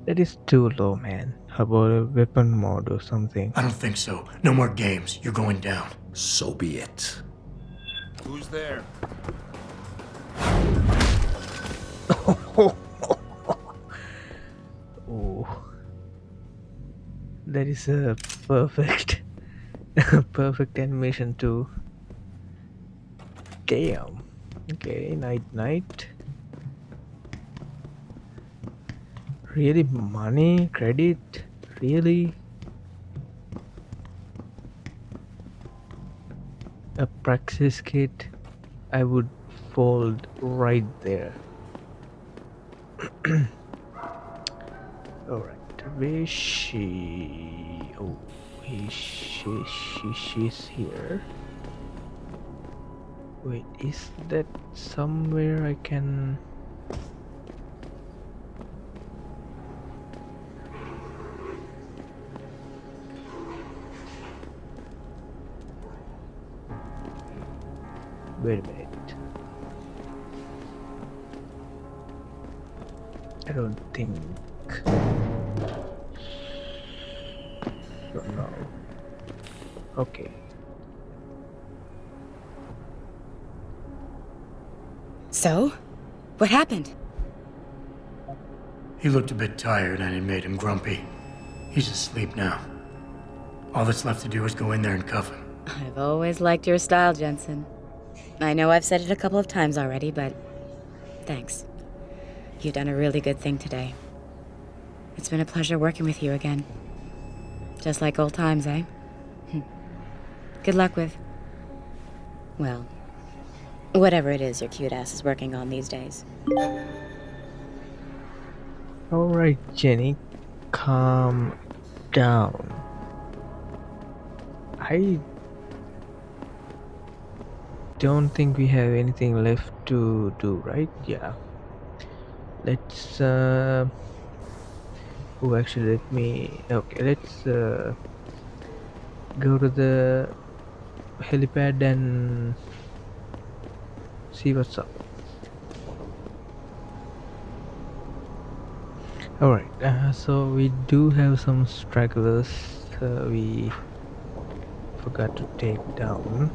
That is too low, man. How about a weapon mod or something? I don't think so. No more games. You're going down. So be it. Who's there? Oh, that is a perfect, perfect animation too. Damn. Okay, night. Really, money, credit, really? A praxis kit, I would fold right there. Alright, where is she? Oh, she's here. Wait, is that somewhere I can... Wait a minute. I don't think... No. Okay. So? What happened? He looked a bit tired and it made him grumpy. He's asleep now. All that's left to do is go in there and cuff him. I've always liked your style, Jensen. I know I've said it a couple of times already, but thanks. You've done a really good thing today. It's been a pleasure working with you again. Just like old times, eh? Good luck with... well, whatever it is your cute ass is working on these days. Alright, Jenny. Calm down. I don't think we have anything left to do, right? Yeah. Let's oh, actually let me... okay, let's go to the helipad and see what's up. Alright, so we do have some stragglers we forgot to take down.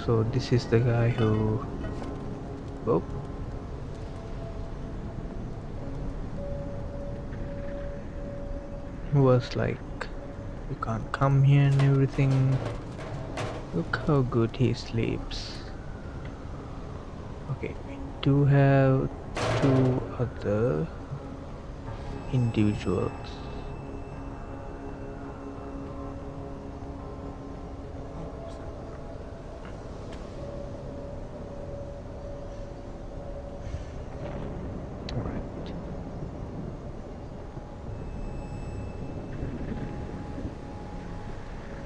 So this is the guy who... oh. Who was like, you can't come here and everything. Look how good he sleeps. Okay, we do have two other individuals.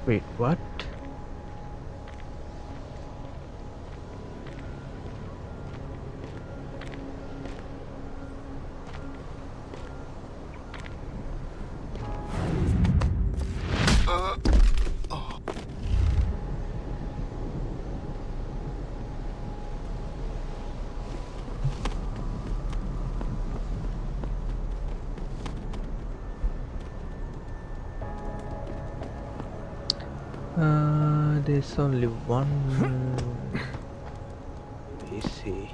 Wait, what? There's only one. Let me see.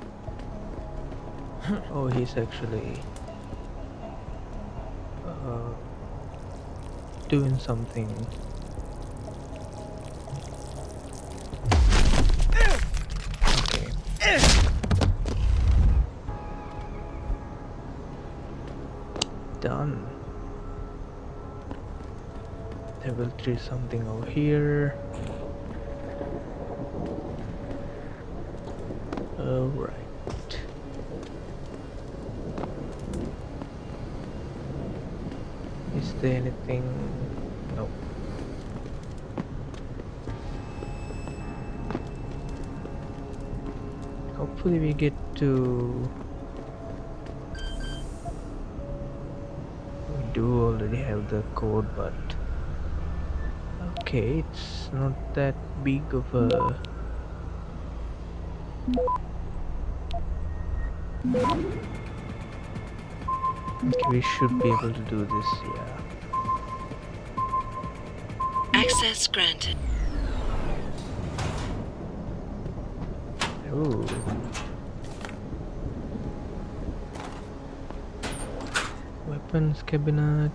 Oh, he's actually doing something. Okay. Done. Level 3 something over here. Alright. Is there anything? No. Hopefully we get to... we do already have the code, but... okay. okay, it's not that big of a... Okay, we should be able to do this, yeah. Access granted. Ooh. Weapons cabinet.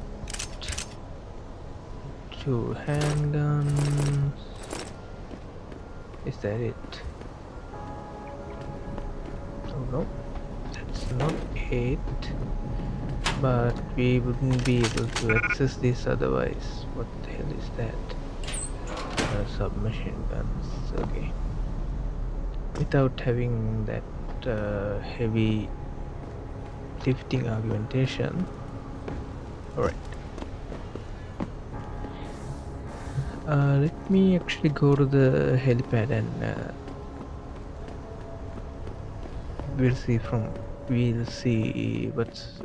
2 handguns. Is that it? Oh no, that's not it. But we wouldn't be able to access this otherwise. What the hell is that? Submachine guns. Okay. Without having that heavy lifting augmentation. Alright. Let me actually go to the helipad and we'll see what's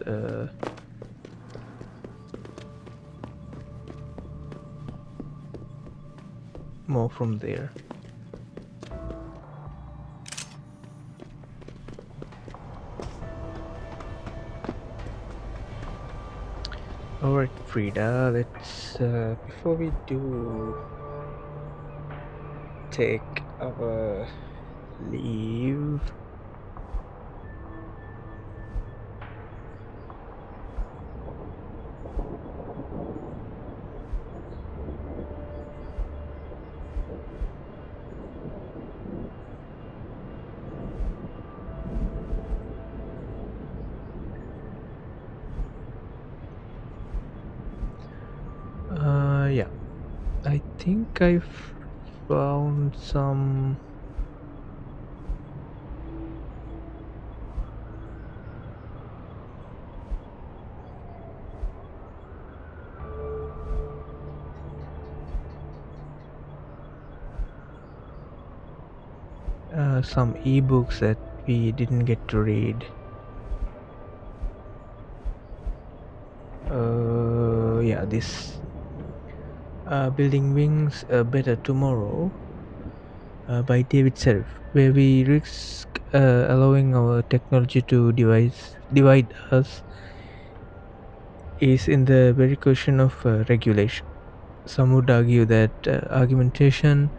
more from there. Alright, Frida, let's before we do take our leave, yeah, I think I've found some ebooks that we didn't get to read. Yeah, this Building Wings A Better Tomorrow by David Serif, where we risk allowing our technology to divide us is in the very question of regulation. Some would argue that augmentation,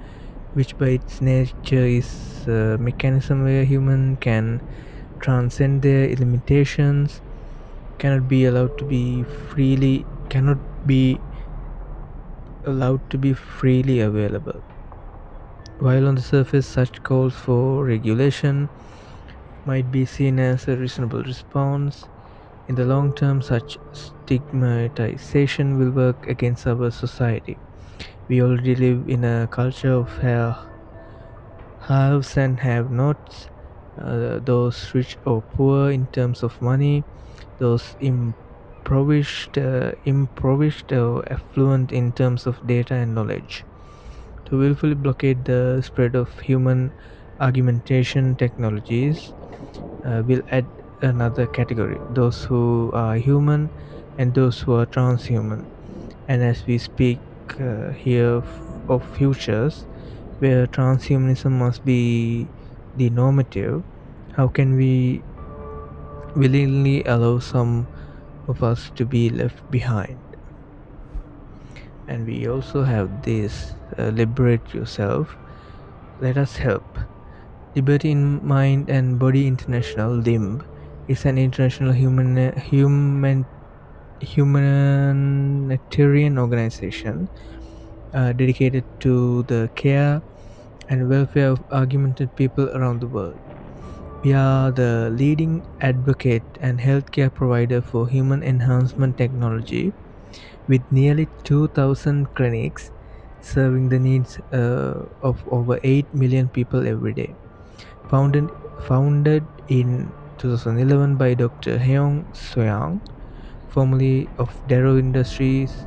which by its nature is a mechanism where human can transcend their limitations, cannot be allowed to be freely available. While on the surface such calls for regulation might be seen as a reasonable response, in the long term such stigmatization will work against our society. We already live in a culture of haves and have-nots, those rich or poor in terms of money, those impoverished or affluent in terms of data and knowledge. To willfully blockade the spread of human augmentation technologies will add another category, those who are human and those who are transhuman. And as we speak here of futures where transhumanism must be the normative, how can we willingly allow some of us to be left behind? And we also have this liberate yourself, let us help. Liberty in Mind and Body International, LIMB, is an international humanitarian organization dedicated to the care and welfare of augmented people around the world. We are the leading advocate and healthcare provider for human enhancement technology, with nearly 2,000 clinics serving the needs of over 8 million people every day. Founded in 2011 by Dr. Heong Soyang, formerly of Darrow Industries,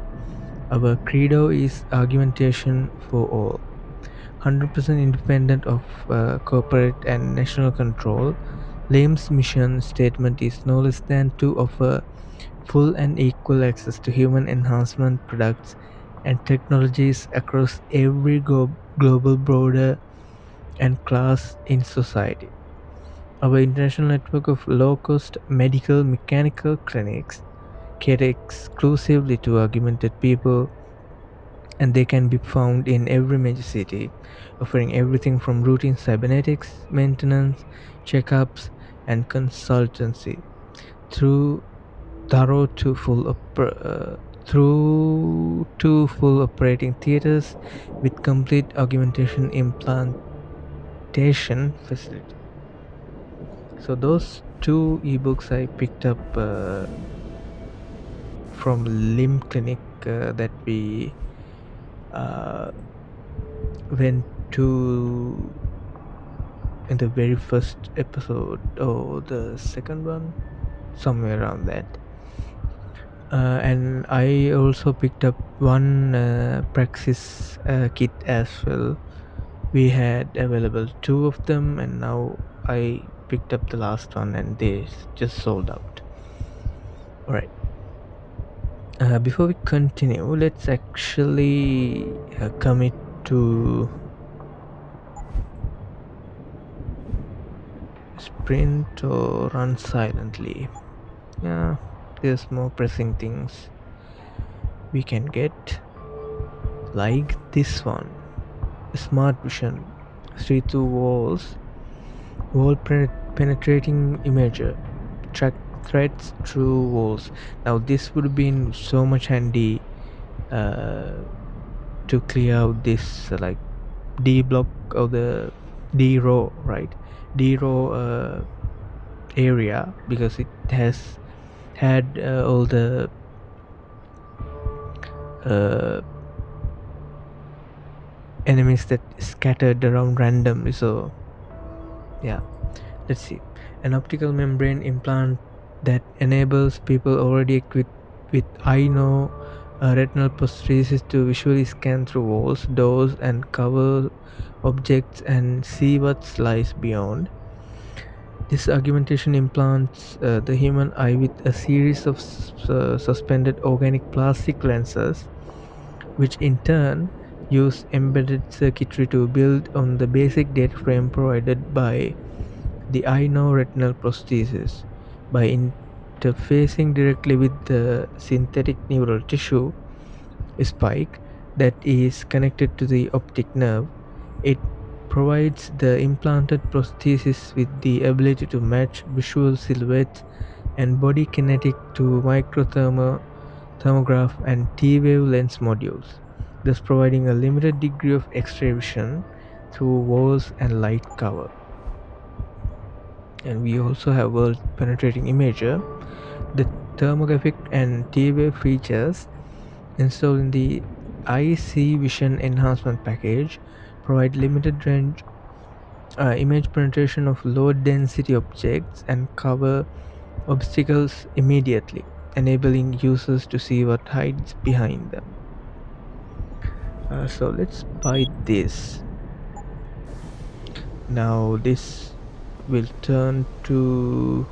our credo is augmentation for all. 100% independent of corporate and national control, LAME's mission statement is no less than to offer full and equal access to human enhancement products and technologies across every global border and class in society. Our international network of low-cost medical mechanical clinics cater exclusively to augmented people, and they can be found in every major city, offering everything from routine cybernetics maintenance, checkups, and consultancy through thorough to full through to full operating theaters with complete augmentation implantation facility. So those two ebooks I picked up from Limb Clinic that we went to in the very first episode or the second one, somewhere around that. And I also picked up one Praxis kit as well. We had available two of them, and now I picked up the last one and they just sold out. Alright. Before we continue, let's actually commit to sprint or run silently. Yeah, there's more pressing things we can get, like this one. Smart vision, see-through walls, wall penetrating imager, track threads through walls. Now this would have been so much handy to clear out this like D block or the D row, right? D row area, because it has had all the enemies that scattered around randomly. So yeah, let's see. An optical membrane implant that enables people already equipped with Ino retinal prosthesis to visually scan through walls, doors, and cover objects and see what lies beyond. This augmentation implants the human eye with a series of suspended organic plastic lenses, which in turn use embedded circuitry to build on the basic data frame provided by the Ino retinal prosthesis. By interfacing directly with the synthetic neural tissue spike that is connected to the optic nerve, it provides the implanted prosthesis with the ability to match visual silhouettes and body kinetic to thermograph and T-wave lens modules, thus providing a limited degree of X-ray vision through walls and light cover. And we also have world penetrating imager. The thermographic and T-wave features installed in the IC Vision Enhancement package provide limited range image penetration of low density objects and cover obstacles immediately, enabling users to see what hides behind them. So let's buy this. Now this will turn to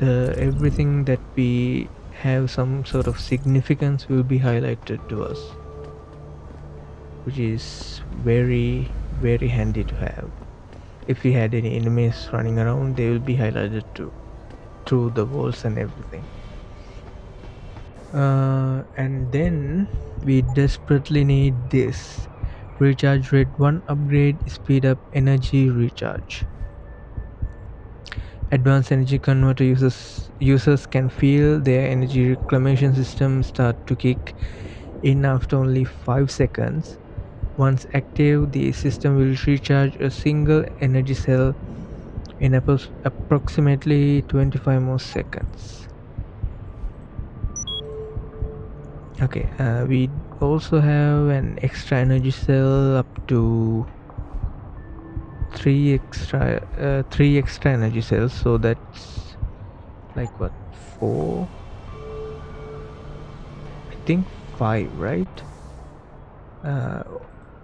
everything that we have some sort of significance will be highlighted to us, which is very handy to have. If we had any enemies running around, they will be highlighted too, through the walls and everything. And then we desperately need this recharge rate 1 upgrade, speed up energy recharge. Advanced energy converter users can feel their energy reclamation system start to kick in after only 5 seconds. Once active, the system will recharge a single energy cell in approximately 25 more seconds. Okay, we also have an extra energy cell up to 3 extra energy cells, so that's like what, 4? I think 5, right?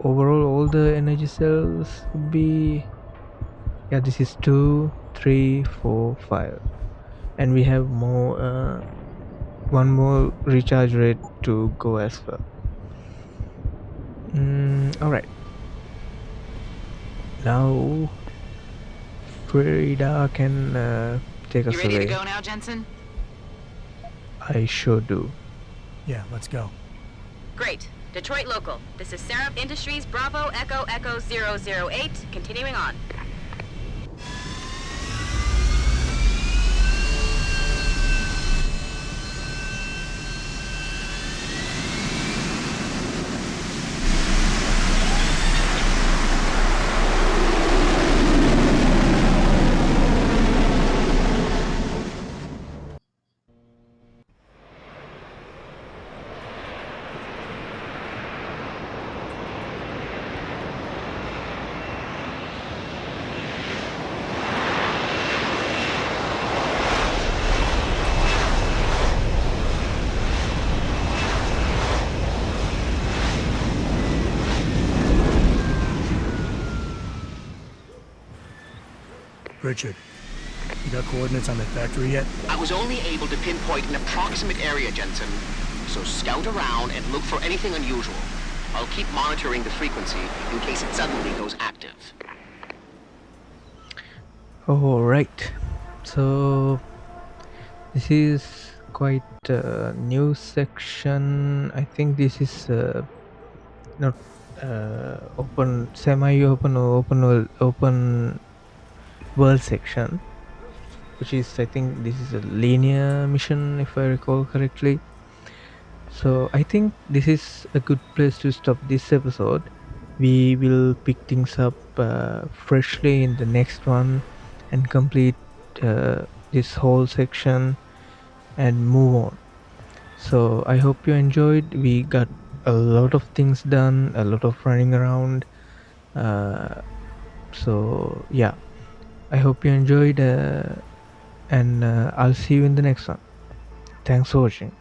Overall all the energy cells would be, yeah, this is 2, 3, 4, 5, and we have more one more recharge rate to go as well. All right, now Frida can take us You ready away. to go now, Jensen? I sure do. Yeah, let's go. Great. Detroit local. This is Seraph Industries Bravo Echo Echo 008. Continuing on. Richard, you got coordinates on the factory yet? I was only able to pinpoint an approximate area, Jensen. So scout around and look for anything unusual. I'll keep monitoring the frequency in case it suddenly goes active. Alright, so this is quite a new section. I think this is not open, semi-open or open world section, which is, I think this is a linear mission if I recall correctly. So I think this is a good place to stop this episode. We will pick things up freshly in the next one and complete this whole section and move on. So I hope you enjoyed. We got a lot of things done, a lot of running around. So yeah, I hope you enjoyed and I'll see you in the next one. Thanks for watching.